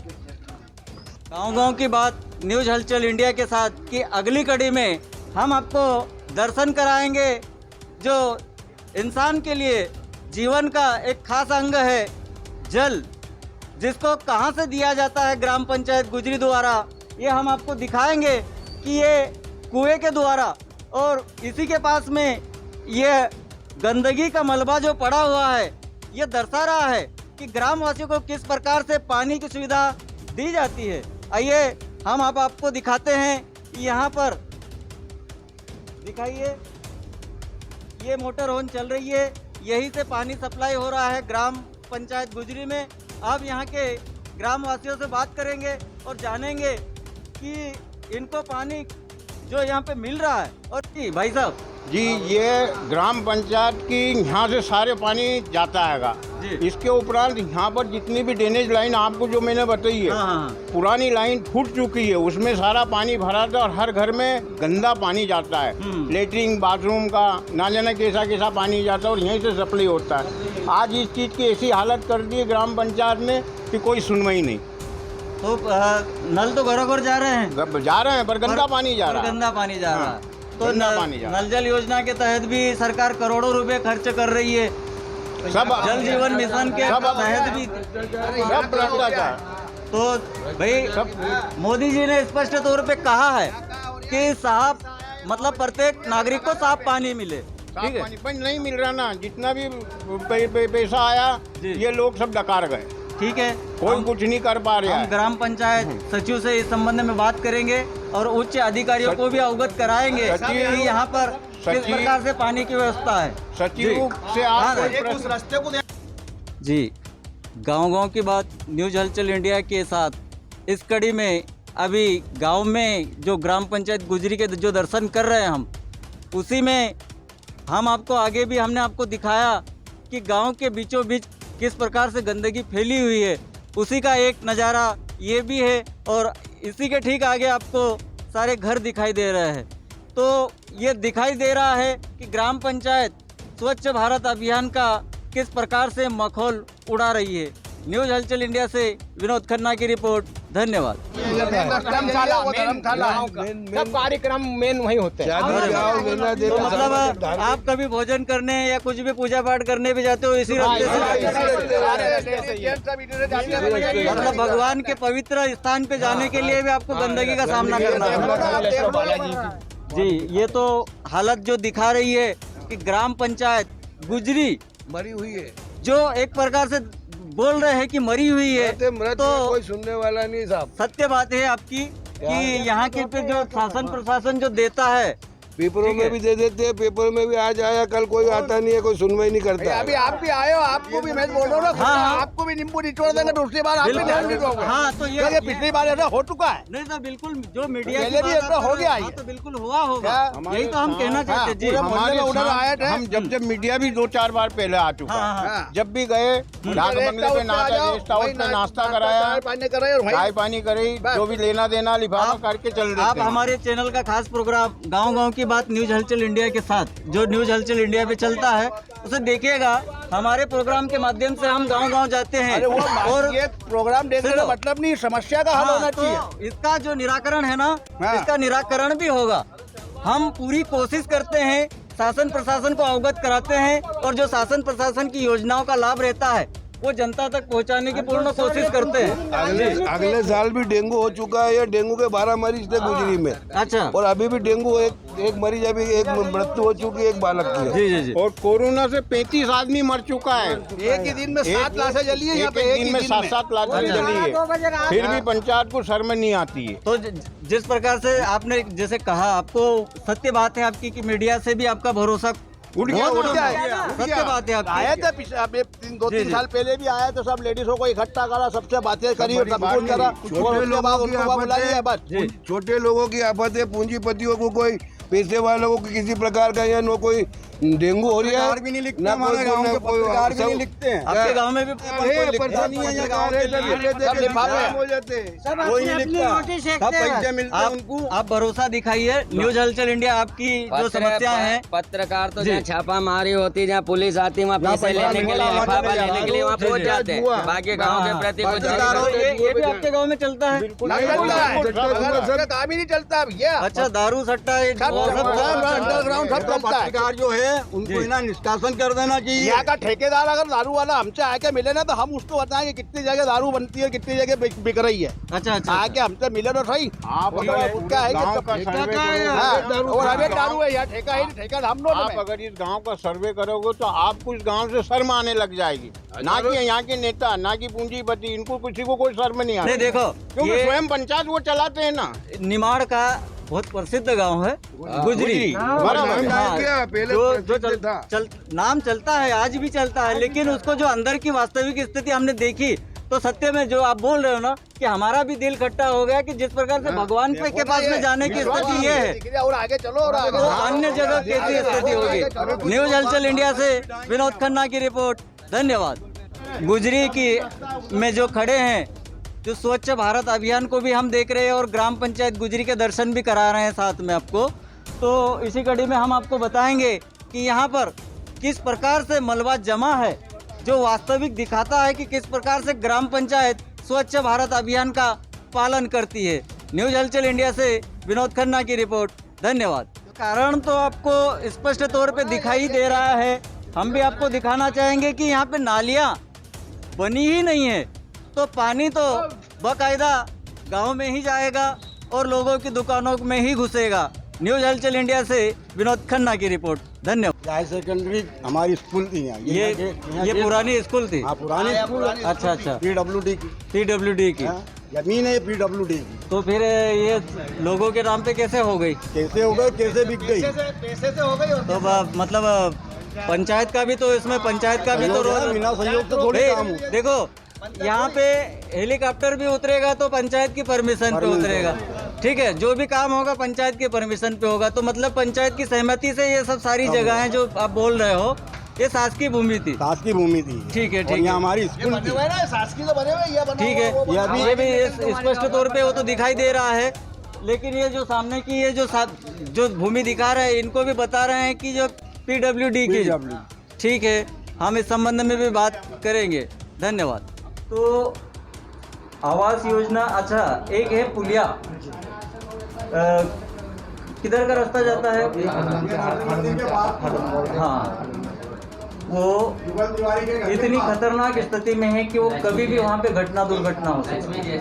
गांव की बात न्यूज हलचल इंडिया के साथ की अगली कड़ी में हम आपको दर्शन कराएंगे जो इंसान के लिए जीवन का एक खास अंग है, जल, जिसको कहां से दिया जाता है ग्राम पंचायत गुजरी द्वारा, ये हम आपको दिखाएंगे कि ये कुएं के द्वारा, और इसी के पास में ये गंदगी का मलबा जो पड़ा हुआ है, ये दर्शा रहा है कि ग्रामवासियों को किस प्रकार से पानी की सुविधा दी जाती है। आइए हम आपको दिखाते हैं, यहाँ पर दिखाइए, ये मोटर होन चल रही है, यही से पानी सप्लाई हो रहा है ग्राम पंचायत गुजरी में। आप यहाँ के ग्रामवासियों से बात करेंगे और जानेंगे कि इनको पानी जो यहाँ पे मिल रहा है। और जी भाई साहब जी, ये ग्राम पंचायत की यहाँ से सारे पानी जाता हैगा, इसके उपरांत यहाँ पर जितनी भी ड्रेनेज लाइन आपको जो मैंने बताई है, पुरानी लाइन फूट चुकी है, उसमें सारा पानी भरा था और हर घर में गंदा पानी जाता है। लेटरिन बाथरूम का ना जाने कैसा कैसा पानी जाता है और यहीं से सप्लाई होता है। आज इस चीज़ की ऐसी हालत कर दी है ग्राम पंचायत ने कि कोई सुनवाई नहीं। तो नल तो घरों घर जा रहे हैं पर गंदा पानी जा रहा है। गंदा पानी जा रहा है। तो गंदा पानी जा रहा है। नल जल योजना के तहत भी सरकार करोड़ों रुपए खर्च कर रही है। सब जल जीवन मिशन के तहत भी सब भ्रष्टाचार। तो भाई सब मोदी जी ने स्पष्ट तौर पे कहा है कि साफ मतलब प्रत्येक नागरिक को साफ पानी मिले। ठीक है, पर नहीं मिल रहा ना। जितना भी पैसा आया ये लोग सब डकार गए। ठीक है, कोई कुछ नहीं कर पा रहा हम है। ग्राम पंचायत सचिव से इस संबंध में बात करेंगे और उच्च अधिकारियों को भी अवगत कराएंगे कि यहाँ पर किस प्रकार से पानी की व्यवस्था है। सचिव से आप उस रास्ते को जी, गांव-गांव की बात न्यूज हलचल इंडिया के साथ इस कड़ी में अभी गांव में जो ग्राम पंचायत गुजरी के जो दर्शन कर रहे हैं हम, उसी में हम आपको आगे भी हमने आपको दिखाया कि गांव के बीचों बीच किस प्रकार से गंदगी फैली हुई है। उसी का एक नज़ारा ये भी है और इसी के ठीक आगे आपको सारे घर दिखाई दे रहे हैं। तो ये दिखाई दे रहा है कि ग्राम पंचायत स्वच्छ भारत अभियान का किस प्रकार से मखौल उड़ा रही है। न्यूज हलचल इंडिया से विनोद खन्ना की रिपोर्ट। धन्यवाद। सब कार्यक्रम मेन वही होते हैं। तो मतलब आप कभी भोजन करने या कुछ भी पूजा पाठ करने भी जाते हो इसी रास्ते से? मतलब भगवान के पवित्र स्थान पे जाने के लिए भी आपको गंदगी का सामना करना है। जी, ये तो हालत जो दिखा रही है कि ग्राम पंचायत गुजरी मरी हुई है, जो एक प्रकार से बोल रहे हैं कि मरी हुई है, तो कोई सुनने वाला नहीं साहब। सत्य बात है आपकी कि यहाँ के पे जो शासन प्रशासन जो देता है, पेपरों में भी दे देते हैं, पेपर में भी आज आया कल कोई आता नहीं है, कोई सुनवाई नहीं करता। अभी आप भी आए हो, आपको भी मैं बोल रहा हूँ, आपको भी नींबू निचोड़ देंगे दूसरी बार, आप भी ध्यान नहीं दोगे। हाँ, तो ये पिछली बार ऐसा हो चुका है। नहीं सर, बिल्कुल जो मीडिया पहले भी ऐसा हो गया है। तो बिल्कुल हुआ होगा, यही तो हम कहना चाहते जी। जब मीडिया भी 2-4 बार पहले आ चुका है। जब भी गए डाक बंगले पे गेस्ट हाउस पे नाश्ता कराया, चाय पानी कराई, जो भी लेना देना लिफाफा करके चल रहे। आप हमारे चैनल का खास प्रोग्राम गांव-गांव की बात न्यूज हलचल इंडिया के साथ, जो न्यूज हलचल इंडिया पे चलता है, उसे देखिएगा। हमारे प्रोग्राम के माध्यम से हम गांव-गांव जाते हैं और ये प्रोग्राम देखने का मतलब नहीं, समस्या का हल होना चाहिए। तो इसका जो निराकरण है ना, इसका निराकरण भी होगा। हम पूरी कोशिश करते हैं, शासन प्रशासन को अवगत कराते हैं और जो शासन प्रशासन की योजनाओं का लाभ रहता है वो जनता तक पहुंचाने की पूर्ण कोशिश करते हैं। अगले साल भी डेंगू हो चुका है। ये डेंगू के 12 मरीज थे गुजरी में। अच्छा। और अभी भी डेंगू एक मरीज, अभी एक मृत्यु हो चुकी है, एक बालक की है। जी जी जी। और कोरोना से 35 आदमी मर चुका है। एक ही दिन में 7 लाशें जली है। एक दिन में 7-7 लाशें जली है, फिर भी पंचायत को शर्म नहीं आती है। तो जिस प्रकार से आपने जैसे कहा, आपको सत्य बात है आपकी कि मीडिया से भी आपका भरोसा उड़ गया। सत्य बात है आपकी। आए थे 2-3 साल पहले भी आया तो सब लेडीजों को इकट्ठा करा, सबसे बातें करी और सब कुछ करा। छोटे लोगों की आफत है, पूंजीपतियों को कोई पैसे वालों को किसी प्रकार का या नो कोई डेंगू हो रहा है। भी नहीं लिखते, हमारे गांव के पत्रकार भी नहीं लिखते हैं। आपके गांव में भी परेशानी है, कोई नहीं लिखता, पैसे मिलते हैं उनको। आप भरोसा दिखाइए। न्यूज हलचल इंडिया आपकी जो समस्या है, पत्रकार तो जहाँ छापा मारी होती, जहाँ पुलिस आती, वहाँ पैसे लेने के लिए, लिफाफा लेने के लिए वहाँ पहुँच जाते हैं। बाकी गाँव के प्रति ये भी आपके गाँव में चलता है? काम ही नहीं चलता भैया। अच्छा, दारू सट्टा अंडरग्राउंड सब चलता है। पत्रकार जो है उनको ना निष्कासन कर देना चाहिए। यहाँ का ठेकेदार अगर दारू वाला हमसे आके मिले ना तो हम उसको बताएंगे कितनी जगह दारू बनती है, कितनी जगह बिक रही है। अच्छा अच्छा। आके हमसे मिले तो सही। क्या है और हमें दारू है यहाँ, ठेका है, ठेका हम लोग। आप अगर इस गांव का सर्वे करोगे तो आपको इस गांव से शर्म आने लग जाएगी। ना कि यहाँ के नेता, ना कि पूंजीपति, इनको किसी को कोई शर्म नहीं आती। देखो, क्योंकि स्वयं पंचायत वो चलाते हैं ना। निमाड़ का बहुत प्रसिद्ध गांव है गुजरी। नाम चलता है, आज भी चलता है, लेकिन उसको जो अंदर की वास्तविक स्थिति हमने देखी तो सत्य में जो आप बोल रहे हो ना कि हमारा भी दिल खट्टा हो गया कि जिस प्रकार से भगवान के पास में जाने की स्थिति ये है, और आगे चलो और आगे तो अन्य जगह कैसी स्थिति होगी। न्यूज हलचल इंडिया से विनोद खन्ना की रिपोर्ट। धन्यवाद। गुजरी की में जो खड़े हैं, जो स्वच्छ भारत अभियान को भी हम देख रहे हैं और ग्राम पंचायत गुजरी के दर्शन भी करा रहे हैं साथ में आपको। तो इसी कड़ी में हम आपको बताएंगे कि यहाँ पर किस प्रकार से मलबा जमा है, जो वास्तविक दिखाता है कि किस प्रकार से ग्राम पंचायत स्वच्छ भारत अभियान का पालन करती है। न्यूज़ हलचल इंडिया से विनोद खन्ना की रिपोर्ट। धन्यवाद। कारण तो आपको स्पष्ट तौर पे दिखाई दे रहा है, हम भी आपको दिखाना चाहेंगे कि यहाँ पे नालियाँ बनी ही नहीं है, तो पानी तो बाकायदा गांव में ही जाएगा और लोगों की दुकानों में ही घुसेगा। न्यूज़ हलचल इंडिया से विनोद खन्ना की रिपोर्ट। धन्यवाद। हाई सेकेंडरी हमारी स्कूल थी यहाँ, ये पुरानी स्कूल थी। हाँ, पुरानी स्कूल। अच्छा अच्छा। PWD की जमीन है, PWD की। तो फिर ये लोगों के नाम पे कैसे हो गई? कैसे हो गई, कैसे बिक गई? पैसे से हो गई। तो मतलब पंचायत का भी तो इसमें पंचायत का भी तो रोल, बिना सहयोग तो थोड़ी काम हो। देखो यहाँ पे हेलीकॉप्टर भी उतरेगा तो पंचायत की परमिशन पे उतरेगा, ठीक है। जो भी काम होगा पंचायत की परमिशन पे होगा, तो मतलब पंचायत की सहमति से ये सब सारी जगहें जो आप बोल रहे हो ये शासकीय भूमि थी। शासकीय भूमि थी, ठीक है। और यहाँ हमारी स्कूल थी। शासकीय तो बने हुए, ये बना ठीक है, हुआ ये भी स्पष्ट तौर पे वो तो दिखाई दे रहा है, लेकिन ये जो सामने की ये जो भूमि दिखा रहे हैं, इनको भी बता रहे हैं कि जो PWD की, ठीक है। हम इस संबंध में भी बात करेंगे। धन्यवाद। तो आवास योजना, अच्छा एक है पुलिया, किधर का रास्ता जाता है? हाँ, वो इतनी खतरनाक स्थिति में है कि वो कभी भी वहाँ पे दुर्घटना हो सकती है।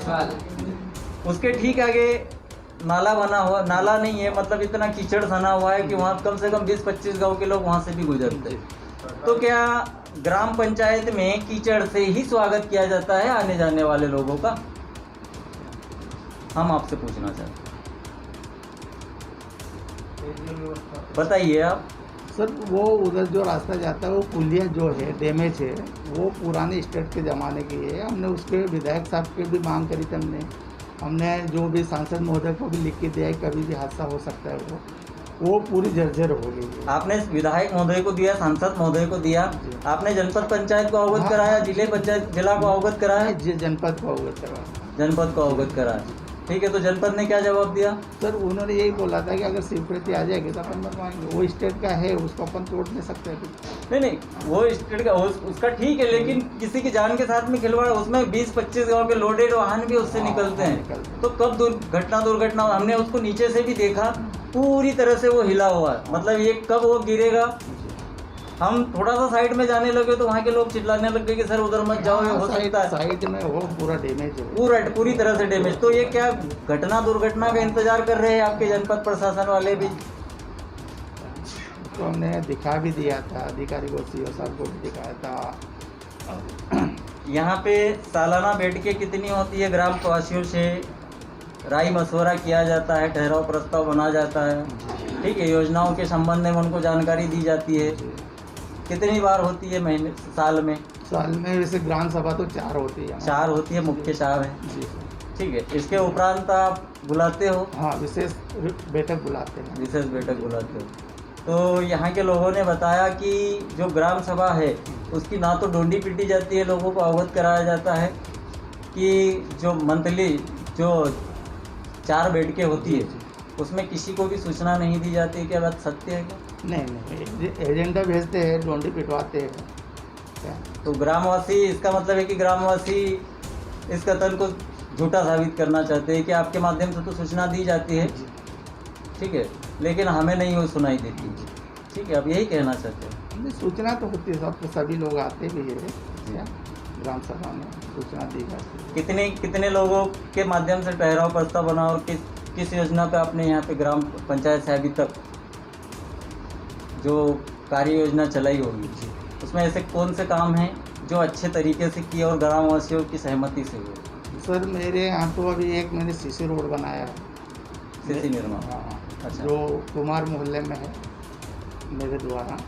उसके ठीक आगे नाला बना हुआ, नाला नहीं है, मतलब इतना कीचड़ सना हुआ है कि वहाँ कम से कम 20-25 गांव के लोग वहाँ से भी गुजरते हैं। तो क्या ग्राम पंचायत में कीचड़ से ही स्वागत किया जाता है आने जाने वाले लोगों का? हम आपसे पूछना चाहते हैं, बताइए आप। सर वो उधर जो रास्ता जाता है वो पुलिया जो है डैमेज है, वो पुराने स्टेट के ज़माने की है। हमने उसके विधायक साहब की भी मांग करी थी, हमने जो भी सांसद महोदय को भी लिख के दिया है, कभी भी हादसा हो सकता है। वो पूरी जर्जर हो गई। आपने विधायक महोदय को दिया, सांसद महोदय को दिया, आपने जनपद पंचायत को अवगत कराया, जिला को अवगत कराया, जनपद को अवगत कराया, जनपद को अवगत कराया, ठीक है। तो जनपद ने क्या जवाब दिया? सर उन्होंने यही बोला था कि अगर स्वीकृति आ जाएगी तो अपन बनवाएंगे। वो स्टेट का है, उसको अपन तोड़ नहीं सकते। नहीं, वो स्टेट का उसका ठीक है, लेकिन किसी की जान के साथ में खिलवाड़, उसमें 20-25 गाँव के लोडेड वाहन भी उससे निकलते हैं, तो कब दुर्घटना हमने उसको नीचे से भी देखा, पूरी तरह से वो हिला हुआ है। मतलब ये कब वो गिरेगा, हम थोड़ा सा साइड में जाने लगे तो वहाँ के लोग चिल्लाने लग गए कि सर उधर मत जाओ, ये हो सकता है। साइड में वो पूरा डैमेज है, पूरी तरह से डैमेज। तो ये क्या दुर्घटना का इंतजार कर रहे हैं आपके जनपद प्रशासन वाले भी? तो हमने दिखा भी दिया था, अधिकारी को, CO साहब को भी दिखाया था। यहाँ पे सालाना बैठकें कितनी होती है? ग्राम वासियों से राय मशवरा किया जाता है, ठहराव प्रस्ताव बना जाता है, ठीक है। योजनाओं के संबंध में उनको जानकारी दी जाती है। कितनी बार होती है महीने, साल में? साल में वैसे ग्राम सभा तो 4 होती है। 4 होती है, मुख्य 4 है जी, ठीक है। इसके उपरांत आप बुलाते हो? हाँ, विशेष बैठक बुलाते हैं। विशेष बैठक बुलाते हो। तो यहाँ के लोगों ने बताया कि जो ग्राम सभा है उसकी ना तो डोंडी पीटी जाती है, लोगों को अवगत कराया जाता है कि जो मंथली जो 4 बैठकें होती है उसमें किसी को भी सूचना नहीं दी जाती है। क्या बात सत्य है क्या? नहीं, एजेंडा भेजते हैं, डोंडी पिटवाते हैं। तो ग्रामवासी, इसका मतलब है कि ग्रामवासी इस कथन को झूठा साबित करना चाहते हैं कि आपके माध्यम से तो सूचना दी जाती है, ठीक है, लेकिन हमें नहीं वो सुनाई देती, ठीक है। आप यही कहना चाहते हैं? सूचना तो होती है, सभी लोग आते भी है ग्राम सभा में, सूचना दी जाती है। कितने लोगों के माध्यम से ठहराव प्रस्ताव बना और किस योजना पे आपने यहाँ पे ग्राम पंचायत से अभी तक जो कार्य योजना चलाई होगी, उसमें ऐसे कौन से काम हैं जो अच्छे तरीके से किए और ग्रामवासियों की सहमति से हुए? सर मेरे यहाँ तो अभी एक मैंने सीसी रोड बनाया है, सीसी निर्माण। हाँ, अच्छा। जो कुमार मोहल्ले में है मेरे द्वारा,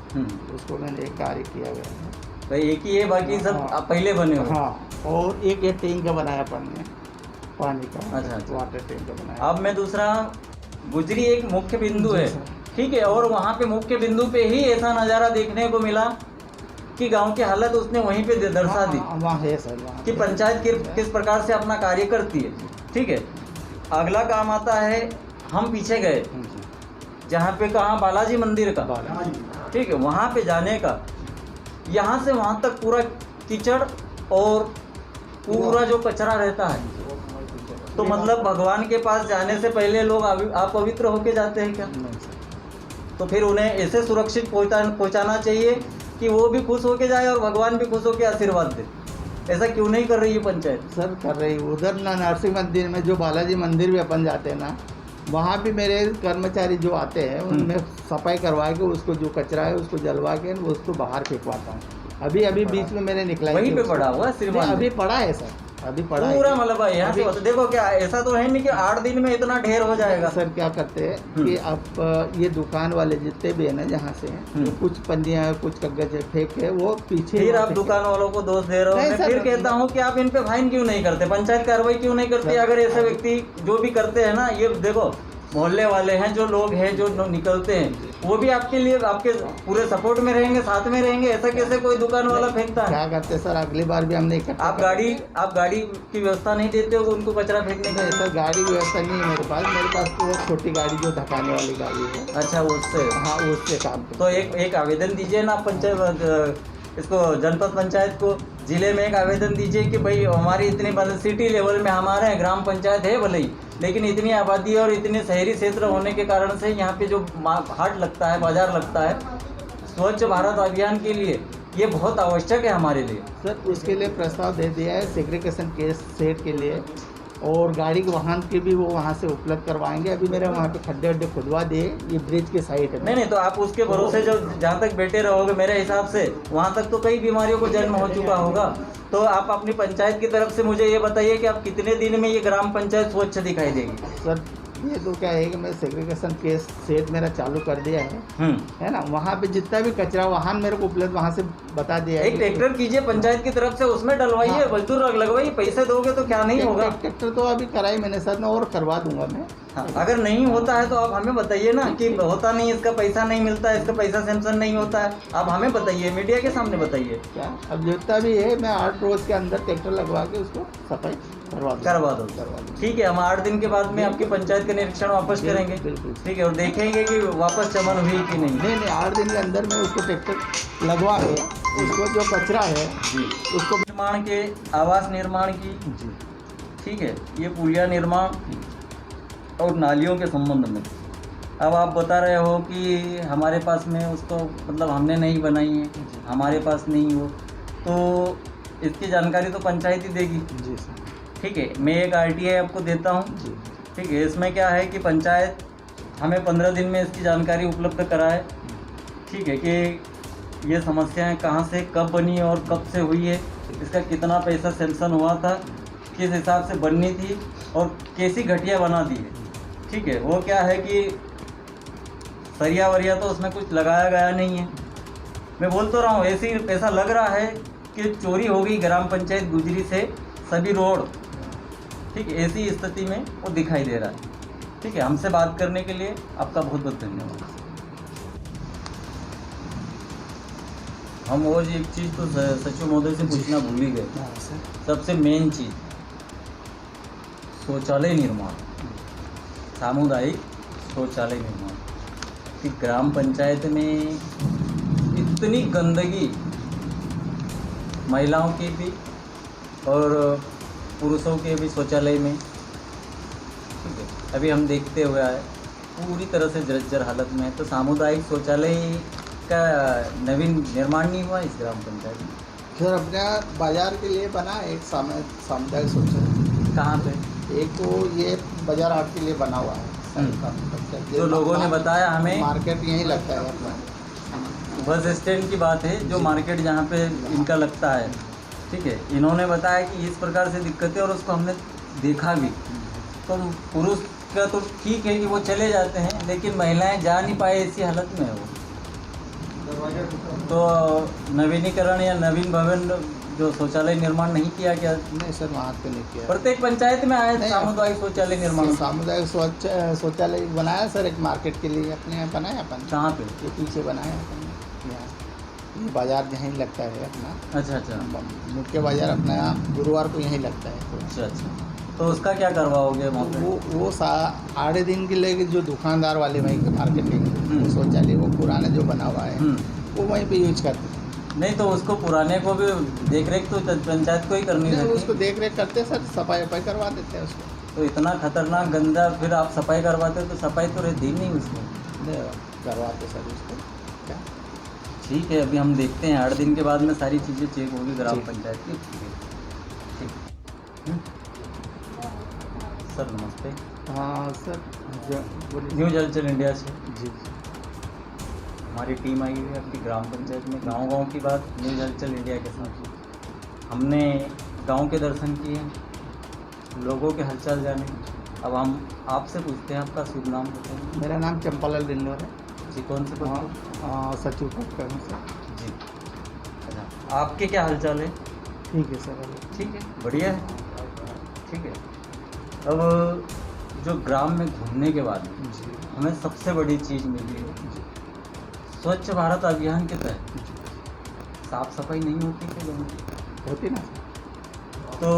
उसको मैंने एक कार्य किया गया है। तो एक ही है, बाकी सब आप पहले बने हो? हाँ, और एक ये टैंक का बनाया पानी का। अच्छा, वाटर टैंक का बनाया। अब मैं दूसरा, गुजरी एक मुख्य बिंदु है, ठीक है, और वहाँ पे मुख्य बिंदु पे ही ऐसा नज़ारा देखने को मिला की गांव की हालत उसने वहीं पे दर्शा दी वहाँ है सर, वहाँ कि पंचायत किस प्रकार से अपना कार्य करती है। ठीक है, अगला काम आता है, हम पीछे गए जहाँ पे कहाँ बालाजी मंदिर का, ठीक है, वहाँ पे जाने का, यहाँ से वहाँ तक पूरा कीचड़ और पूरा जो कचरा रहता है। तो मतलब भगवान के पास जाने से पहले लोग अपवित्र होके जाते हैं क्या? तो फिर उन्हें ऐसे सुरक्षित पहुँचाना चाहिए कि वो भी खुश होके जाए और भगवान भी खुश होके आशीर्वाद दे। ऐसा क्यों नहीं कर रही है पंचायत? सर कर रही है। उधर ना नरसिंह मंदिर में जो बालाजी मंदिर भी अपन जाते हैं ना, वहाँ भी मेरे कर्मचारी जो आते हैं उनमें सफाई करवा के उसको जो कचरा है उसको जलवा के उसको बाहर फेंकवाता हूँ। अभी बीच में मैंने निकला वहीं पे पड़ा हुआ है, अभी पड़ा है सर, अभी पड़ा है पूरा मलबा यहाँ से। देखो क्या ऐसा तो है नहीं कि 8 दिन में इतना ढेर हो जाएगा। सर क्या करते हैं कि आप ये दुकान वाले जितने भी है ना जहाँ से तो कुछ पन्नियाँ कुछ कागज फेंक के वो पीछे, फिर आप दुकान वालों को दोष दे रहे हो। मैं फिर कहता हूँ कि आप इन पे फाइन क्यों नहीं करते, पंचायत कार्रवाई क्यों नहीं करती? अगर ऐसे व्यक्ति जो भी करते हैं ना, ये देखो मोहल्ले वाले हैं, जो लोग हैं जो निकलते हैं, वो भी आपके लिए आपके पूरे सपोर्ट में रहेंगे, साथ में रहेंगे। ऐसा कैसे कोई दुकान वाला फेंकता है? क्या करते हैं सर, अगली बार भी हमने आप गाड़ी की व्यवस्था नहीं देते हो उनको कचरा फेंकने का? सर गाड़ी की व्यवस्था नहीं है मेरे पास तो वो छोटी गाड़ी जो धकाने वाली गाड़ी है। अच्छा, उससे? हाँ, उससे काम। तो एक आवेदन दीजिए ना पंचायत इसको, जनपद पंचायत को, जिले में एक आवेदन दीजिए कि भाई हमारी इतनी सिटी लेवल में हमारे ग्राम पंचायत है भले ही, लेकिन इतनी आबादी और इतने शहरी क्षेत्र होने के कारण से यहाँ पे जो हाट लगता है, बाजार लगता है, स्वच्छ भारत अभियान के लिए ये बहुत आवश्यक है हमारे लिए। सर उसके लिए प्रस्ताव दे दिया है सेग्रीगेशन केस सेट के लिए, और गाड़ी के वाहन के भी वो वहाँ से उपलब्ध करवाएंगे। अभी मेरे वहाँ पे खड्डे खुदवा दिए, ये ब्रिज के साइड है। नहीं तो आप उसके भरोसे जो जहाँ तक बैठे रहोगे, मेरे हिसाब से वहाँ तक तो कई बीमारियों को जन्म हो चुका होगा। तो आप अपनी पंचायत की तरफ से मुझे ये बताइए कि आप कितने दिन में ये ग्राम पंचायत स्वच्छ दिखाई देगी? सर ये तो क्या है कि मैं सेग्रीगेशन केस सेट मेरा चालू कर दिया है ना, वहाँ पे जितना भी कचरा वाहन मेरे को उपलब्ध वहाँ से बता दिया है। एक ट्रैक्टर कीजिए पंचायत की तरफ से, उसमें डलवाइए, मजदूर लगवाइए, पैसे दोगे तो क्या नहीं होगा? ट्रैक्टर तो अभी कराई मैंने सर, मैं और करवा दूंगा मैं। हाँ, अगर नहीं होता है तो आप हमें बताइए ना कि होता नहीं, इसका पैसा नहीं मिलता है, इसका पैसा सैंक्शन नहीं होता है, आप हमें बताइए, मीडिया के सामने बताइए। क्या अब जितना भी है मैं 8 रोज के अंदर ट्रैक्टर लगवा के उसको सफाई करवा दो। ठीक है, हम 8 दिन के बाद में आपकी पंचायत का निरीक्षण वापस करेंगे। ठीक है, और देखेंगे कि वापस चमन हुई कि नहीं। नहीं 8 दिन के अंदर में उसको ट्रैक्टर लगवा के उसको जो कचरा है उसको निर्माण के, आवास निर्माण की, ठीक है, ये पुलिया निर्माण और नालियों के संबंध में अब आप बता रहे हो कि हमारे पास में उसको मतलब हमने नहीं बनाई है, हमारे पास नहीं हो, तो इसकी जानकारी तो पंचायत ही देगी। जी सर। ठीक है, मैं एक RTI आपको देता हूँ। ठीक है, इसमें क्या है कि पंचायत हमें 15 दिन में इसकी जानकारी उपलब्ध कराए। ठीक है, कि ये समस्याएं कहाँ से कब बनी और कब से हुई है, इसका कितना पैसा सैंक्शन हुआ था, किस हिसाब से बननी थी और कैसी घटिया बना दी है। ठीक है, वो क्या है कि सरिया वरिया तो उसमें कुछ लगाया गया नहीं है। मैं बोल तो रहा हूँ, ऐसा लग रहा है कि चोरी हो गई ग्राम पंचायत गुजरी से सभी रोड। ठीक है, ऐसी स्थिति में वो दिखाई दे रहा है। ठीक है, हमसे बात करने के लिए आपका बहुत बहुत धन्यवाद। हम वो एक चीज़ तो सचिव महोदय से पूछना भूल ही गए, सबसे मेन चीज़ शौचालय निर्माण, सामुदायिक शौचालय निर्माण। कि ग्राम पंचायत में इतनी गंदगी महिलाओं की भी और पुरुषों के भी शौचालय में। ठीक है, अभी हम देखते हुए आए पूरी तरह से जर्जर हालत में है। तो सामुदायिक शौचालय का नवीन निर्माण नहीं हुआ इस ग्राम पंचायत में? सर अपने बाजार के लिए बना एक सामुदायिक शौचालय। कहाँ पे? एक तो ये बाजार हाट के लिए बना हुआ है, जो लोगों ने बताया हमें। मार्केट यहीं लगता है अपना, बस स्टैंड की बात है, जो मार्केट जहाँ पे इनका लगता है। ठीक है, इन्होंने बताया कि इस प्रकार से दिक्कत है और उसको हमने देखा भी। तो पुरुष का तो ठीक है कि वो चले जाते हैं, लेकिन महिलाएं जा नहीं पाए, ऐसी हालत में है वो। तो नवीनीकरण या नवीन भवन जो शौचालय निर्माण नहीं किया गया? नहीं सर, वहाँ पे नहीं किया। प्रत्येक पंचायत में आए सामुदायिक शौचालय निर्माण। सामुदायिक शौचालय बनाया सर, एक मार्केट के लिए अपने यहाँ बनाया अपन। कहाँ पे? ये पीछे बनाया अपन, ये बाज़ार यहीं लगता है अपना। अच्छा अच्छा मुख्य बाज़ार अपना गुरुवार को यहीं लगता है। तो अच्छा अच्छा, तो उसका क्या करवाओगे वहाँ पे? वो 8 दिन के लिए जो दुकानदार वाले वहीं के मार्केटिंग शौचालय वो पुराना जो बना हुआ है वो वहीं पे यूज करते हैं। नहीं तो उसको पुराने को भी देख रेख तो पंचायत को ही करनी है। उसको देख रेख करते सर, सफाई वफाई करवा देते हैं उसको। तो इतना खतरनाक गंदा फिर आप सफाई करवाते हो तो सफाई तो रहती नहीं उसको। नहीं करवाते सर उसको। क्या ठीक है, अभी हम देखते हैं 8 दिन के बाद में सारी चीज़ें चेक होगी ग्राम पंचायत की। ठीक सर, नमस्ते। हाँ सर, न्यूज़ हलचल इंडिया से जी हमारी टीम आई हुई है आपकी ग्राम पंचायत में। गांव-गांव की बात न्यूज़ हलचल इंडिया के साथ हमने गांव के दर्शन किए, लोगों के हलचल जाने। अब हम आपसे पूछते हैं, आपका शुभ नाम बताएं। मेरा नाम चंपालाल डिंडोर है जी। कौन से पद? सचिव पद पर हूँ सर जी। अच्छा, आपके क्या हालचाल है? ठीक है सर। ठीक है, बढ़िया है। ठीक है, अब जो ग्राम में घूमने के बाद हमें सबसे बड़ी चीज़ मिली है, स्वच्छ भारत अभियान के तहत साफ सफाई नहीं होती है गाँव में? होती ना। तो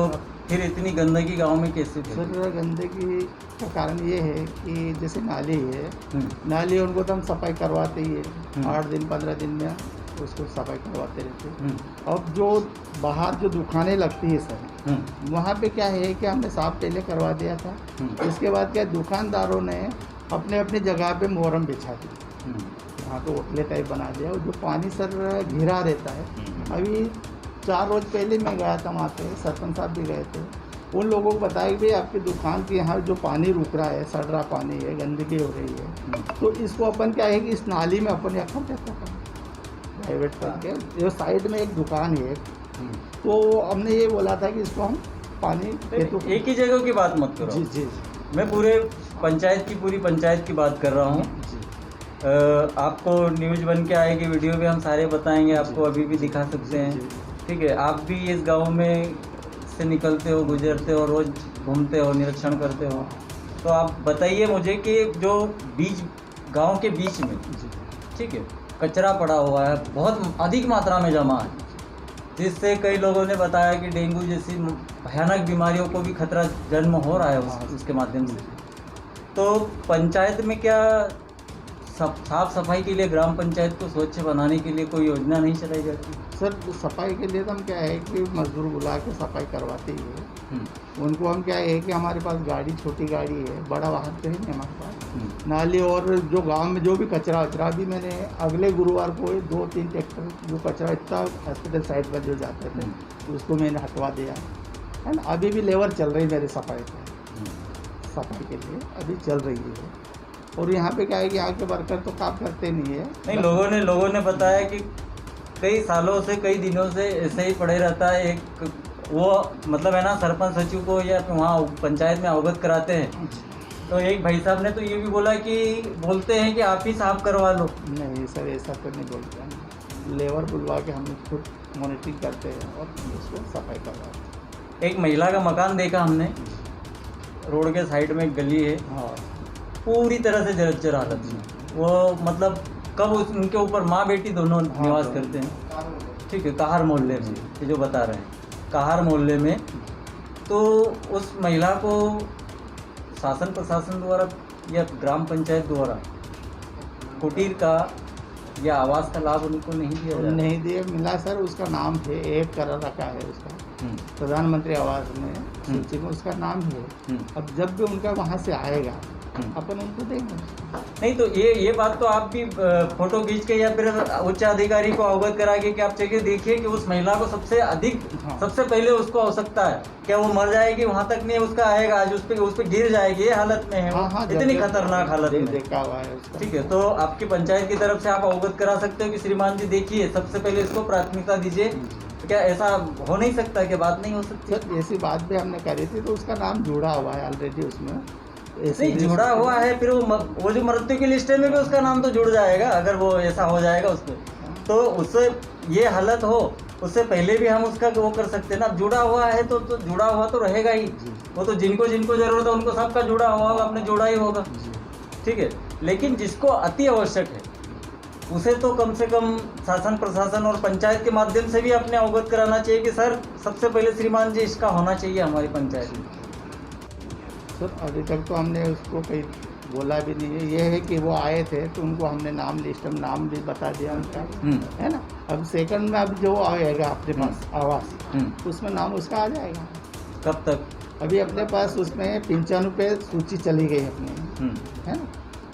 फिर इतनी गंदगी गांव में कैसे? सर गंदगी का कारण ये है कि जैसे नाली है, नाली उनको तो हम सफाई करवाते ही है, 8 दिन 15 दिन में उसको सफाई करवाते रहते हैं। अब जो बाहर जो दुकानें लगती है सर, वहाँ पे क्या है कि हमने साफ पहले करवा दिया था। इसके बाद क्या दुकानदारों ने अपने अपनी जगह पे मोहरम बिछा दी, वहाँ तो ओटले टाइप बना दिया। और जो पानी सर घिरा रहता है, अभी 4 रोज पहले मैं गया था वहाँ पे, सरपंच साहब भी गए थे। उन लोगों को बताया कि भाई आपकी दुकान के यहाँ जो पानी रुक रहा है, सड़ रहा पानी है, गंदगी हो रही है, तो इसको अपन क्या है कि इस नाली में अपन रखा देता था प्राइवेट करके। जो साइड में एक दुकान है, तो हमने ये बोला था कि इसको हम पानी एक ही जगह की बात मत करो। जी जी, मैं पूरी पंचायत की बात कर रहा हूँ। आपको न्यूज़ बन के आएगी, वीडियो भी हम सारे बताएंगे, आपको अभी भी दिखा सकते हैं। ठीक है, आप भी इस गांव में से निकलते हो, गुजरते हो, रोज़ घूमते हो, निरीक्षण करते हो, तो आप बताइए मुझे कि जो गांव के बीच में ठीक है कचरा पड़ा हुआ है, बहुत अधिक मात्रा में जमा है, जिससे कई लोगों ने बताया कि डेंगू जैसी भयानक बीमारियों को भी खतरा जन्म हो रहा है उसके माध्यम से। तो पंचायत में क्या साफ सफाई के लिए, ग्राम पंचायत को स्वच्छ बनाने के लिए कोई योजना नहीं चलाई जाती? सर सफाई के लिए तो हम क्या है कि मजदूर बुला के सफाई करवाते ही है। उनको हम क्या है कि हमारे पास गाड़ी, छोटी गाड़ी है, बड़ा वाहन तो है नहीं हमारे पास। नाली और जो गांव में जो भी कचरा भी मैंने अगले गुरुवार को 2-3 ट्रैक्टर जो कचरा इतना हॉस्पिटल साइड पर जो जाते थे उसको मैंने हटवा दिया है ना। अभी भी लेबर चल रही मेरी सफाई के लिए अभी चल रही है। और यहाँ पे क्या है कि यहाँ के वर्कर तो काम करते नहीं है। नहीं, लोगों ने बताया कि कई सालों से, कई दिनों से ऐसे ही पड़े रहता है। एक वो मतलब है ना, सरपंच सचिव को या वहाँ पंचायत में अवगत कराते हैं, तो एक भाई साहब ने तो ये भी बोला कि बोलते हैं कि आप ही साफ करवा लो। नहीं सर, ऐसा तो नहीं बोलते हैं। लेबर बुलवा के हम खुद मॉनिटरिंग करते हैं और उसको सफाई करवाते हैं। एक महिला का मकान देखा हमने, रोड के साइड में एक गली है, पूरी तरह से जर्जर हालत में। वो मतलब कब उनके ऊपर माँ बेटी दोनों निवास करते हैं। ठीक है, कहार मोहल्ले में, ये जो बता रहे हैं कहार मोहल्ले में। तो उस महिला को शासन प्रशासन द्वारा या ग्राम पंचायत द्वारा कुटीर का या आवास का लाभ उनको नहीं दिया जाता? नहीं दिया, मिला सर। उसका नाम है, एक कर रखा है उसका प्रधानमंत्री आवास में, सूची में उसका नाम है। अब जब भी उनका वहाँ से आएगा अपन उनको देंगे। नहीं तो ये बात तो आप भी फोटो खींच के या फिर उच्च अधिकारी को अवगत करा के कि आप चलिए देखिए कि उस महिला को सबसे पहले उसको आवश्यकता है, क्या वो मर जाएगी वहाँ तक नहीं, उसका आएगा आज उस पर गिर जाएगी, ये हालत में है, इतनी खतरनाक हालत में देखा हुआ है उसका। ठीक है, तो आपकी पंचायत की तरफ से आप अवगत करा सकते हो कि श्रीमान जी देखिए, सबसे पहले इसको प्राथमिकता दीजिए। क्या ऐसा हो नहीं सकता कि बात नहीं हो सकती? सर ऐसी बात भी हमने करी थी, तो उसका नाम जुड़ा हुआ है ऑलरेडी उसमें। नहीं जुड़ा हुआ है, फिर वो जो मृत्यु की लिस्ट में भी उसका नाम तो जुड़ जाएगा अगर वो ऐसा हो जाएगा उस पर। तो उससे ये हालत हो उससे पहले भी हम उसका वो कर सकते हैं ना। जुड़ा हुआ है तो जुड़ा हुआ तो रहेगा ही। वो तो जिनको जरूरत है उनको सबका जुड़ा हुआ होगा, अपने जुड़ा ही होगा। ठीक है, लेकिन जिसको अति आवश्यक है उसे तो कम से कम शासन प्रशासन और पंचायत के माध्यम से भी अपने अवगत कराना चाहिए कि सर सबसे पहले श्रीमान जी इसका होना चाहिए हमारी पंचायत में। सर अभी तक तो हमने उसको कहीं बोला भी नहीं है। ये है कि वो आए थे तो उनको हमने नाम लिस्ट में नाम भी बता दिया उनका, है ना। अब सेकंड में अब जो आएगा अपने पास आवास, उसमें नाम उसका आ जाएगा। कब तक? अभी अपने पास उसमें 95 पे सूची चली गई अपने, है ना।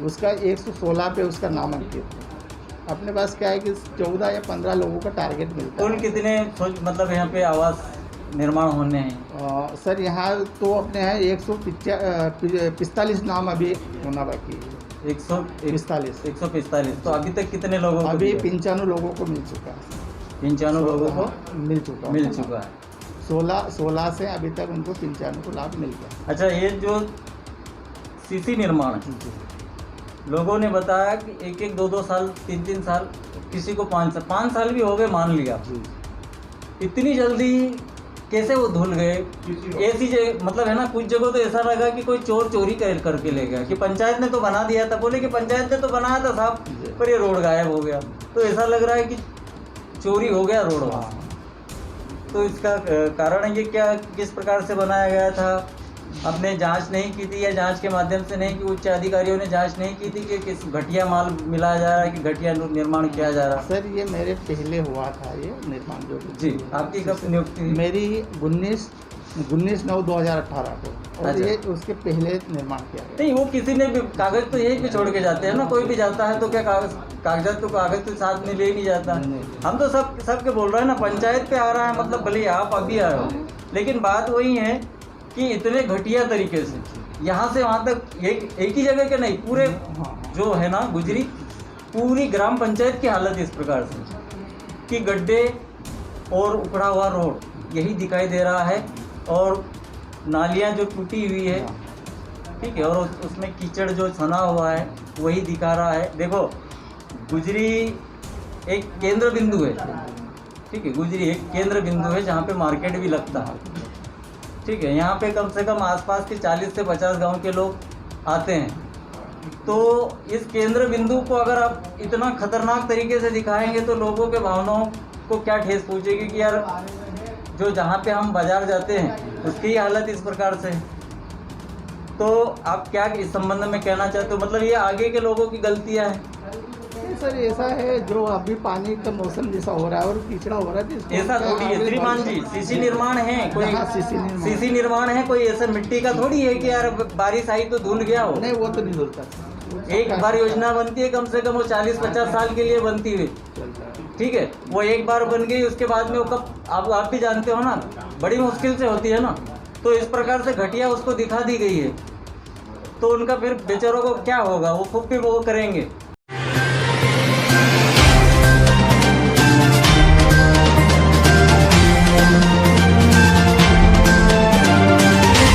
उसका 116 पे उसका नाम अंकित है। अपने पास क्या है कि 14 या 15 लोगों का टारगेट मिलता है। कुल कितने मतलब यहाँ पे आवास निर्माण होने हैं? सर यहाँ तो अपने हैं 145 नाम अभी होना बाकी है। 145। तो अभी तक कितने लोगों को? अभी 95 लोगों को मिल चुका है। 95 लोगों को मिल चुका है। 16 से अभी तक उनको 95 को लाभ मिल गया। अच्छा, ये जो सीसी निर्माण है, लोगों ने बताया कि 1-1, 2-2 साल, 3-3 साल, किसी को 5 साल भी हो गए मान लिया। इतनी जल्दी कैसे वो धुल गए? ऐसी जगह मतलब है ना, कुछ जगह तो ऐसा लगा कि कोई चोर चोरी करके ले गया, कि पंचायत ने तो बना दिया था। बोले कि पंचायत ने तो बनाया था साहब, पर ये रोड गायब हो गया। तो ऐसा लग रहा है कि चोरी हो गया रोड वहाँ। तो इसका कारण ये क्या, किस प्रकार से बनाया गया था? आपने जांच नहीं की थी, या जांच के माध्यम से नहीं कि उच्च अधिकारियों ने जांच नहीं की थी कि किस घटिया माल मिलाया जा रहा है, कि घटिया निर्माण किया जा रहा है? सर ये मेरे पहले हुआ था ये निर्माण जो जी। आपकी कब नियुक्ति? मेरी 19/9/2018 को, और अच्छा। ये उसके पहले निर्माण किया गया। नहीं, वो किसी ने भी कागज तो यही पे छोड़ के जाते हैं ना। कोई भी जाता है तो क्या कागजात तो साथ में ले नहीं जाता। हम तो सबके बोल रहे हैं ना, पंचायत पे आ रहा है मतलब भले आप अभी आ रहे हो, लेकिन बात वही है कि इतने घटिया तरीके से यहाँ से वहाँ तक एक ही जगह के नहीं, पूरे जो है ना गुजरी पूरी ग्राम पंचायत की हालत इस प्रकार से कि गड्ढे और उखड़ा हुआ रोड यही दिखाई दे रहा है, और नालियाँ जो टूटी हुई है, ठीक है, और उसमें कीचड़ जो सना हुआ है वही दिखा रहा है। देखो, गुजरी एक केंद्र बिंदु है, ठीक है, गुजरी एक केंद्र बिंदु है जहाँ पे मार्केट भी लगता है, ठीक है। यहाँ पे कम से कम आसपास के 40 से 50 गांव के लोग आते हैं। तो इस केंद्र बिंदु को अगर आप इतना खतरनाक तरीके से दिखाएंगे तो लोगों के भावनाओं को क्या ठेस पहुँचेगी कि यार जो जहाँ पे हम बाजार जाते हैं उसकी हालत इस प्रकार से। तो आप क्या इस संबंध में कहना चाहते हो? मतलब ये आगे के लोगों की गलतियाँ हैं? सर ऐसा है, जो अभी पानी का मौसम जैसा हो रहा है और कीचड़ा हो रहा है, ऐसा थोड़ी है श्रीमान जी। सीसी निर्माण है कोई? सीसी निर्माण है कोई, ऐसा मिट्टी का थोड़ी है कि यार बारिश आई तो धुल गया हो। नहीं, वो तो नहीं धुलता। एक बार योजना बनती है, कम से कम वो 40-50 साल के लिए बनती हुई, ठीक है। वो एक बार बन गई, उसके बाद में वो कब आप भी जानते हो ना, बड़ी मुश्किल से होती है ना। तो इस प्रकार से घटिया उसको दिखा दी गई है, तो उनका फिर बेचारों को क्या होगा? वो खुद भी वो करेंगे।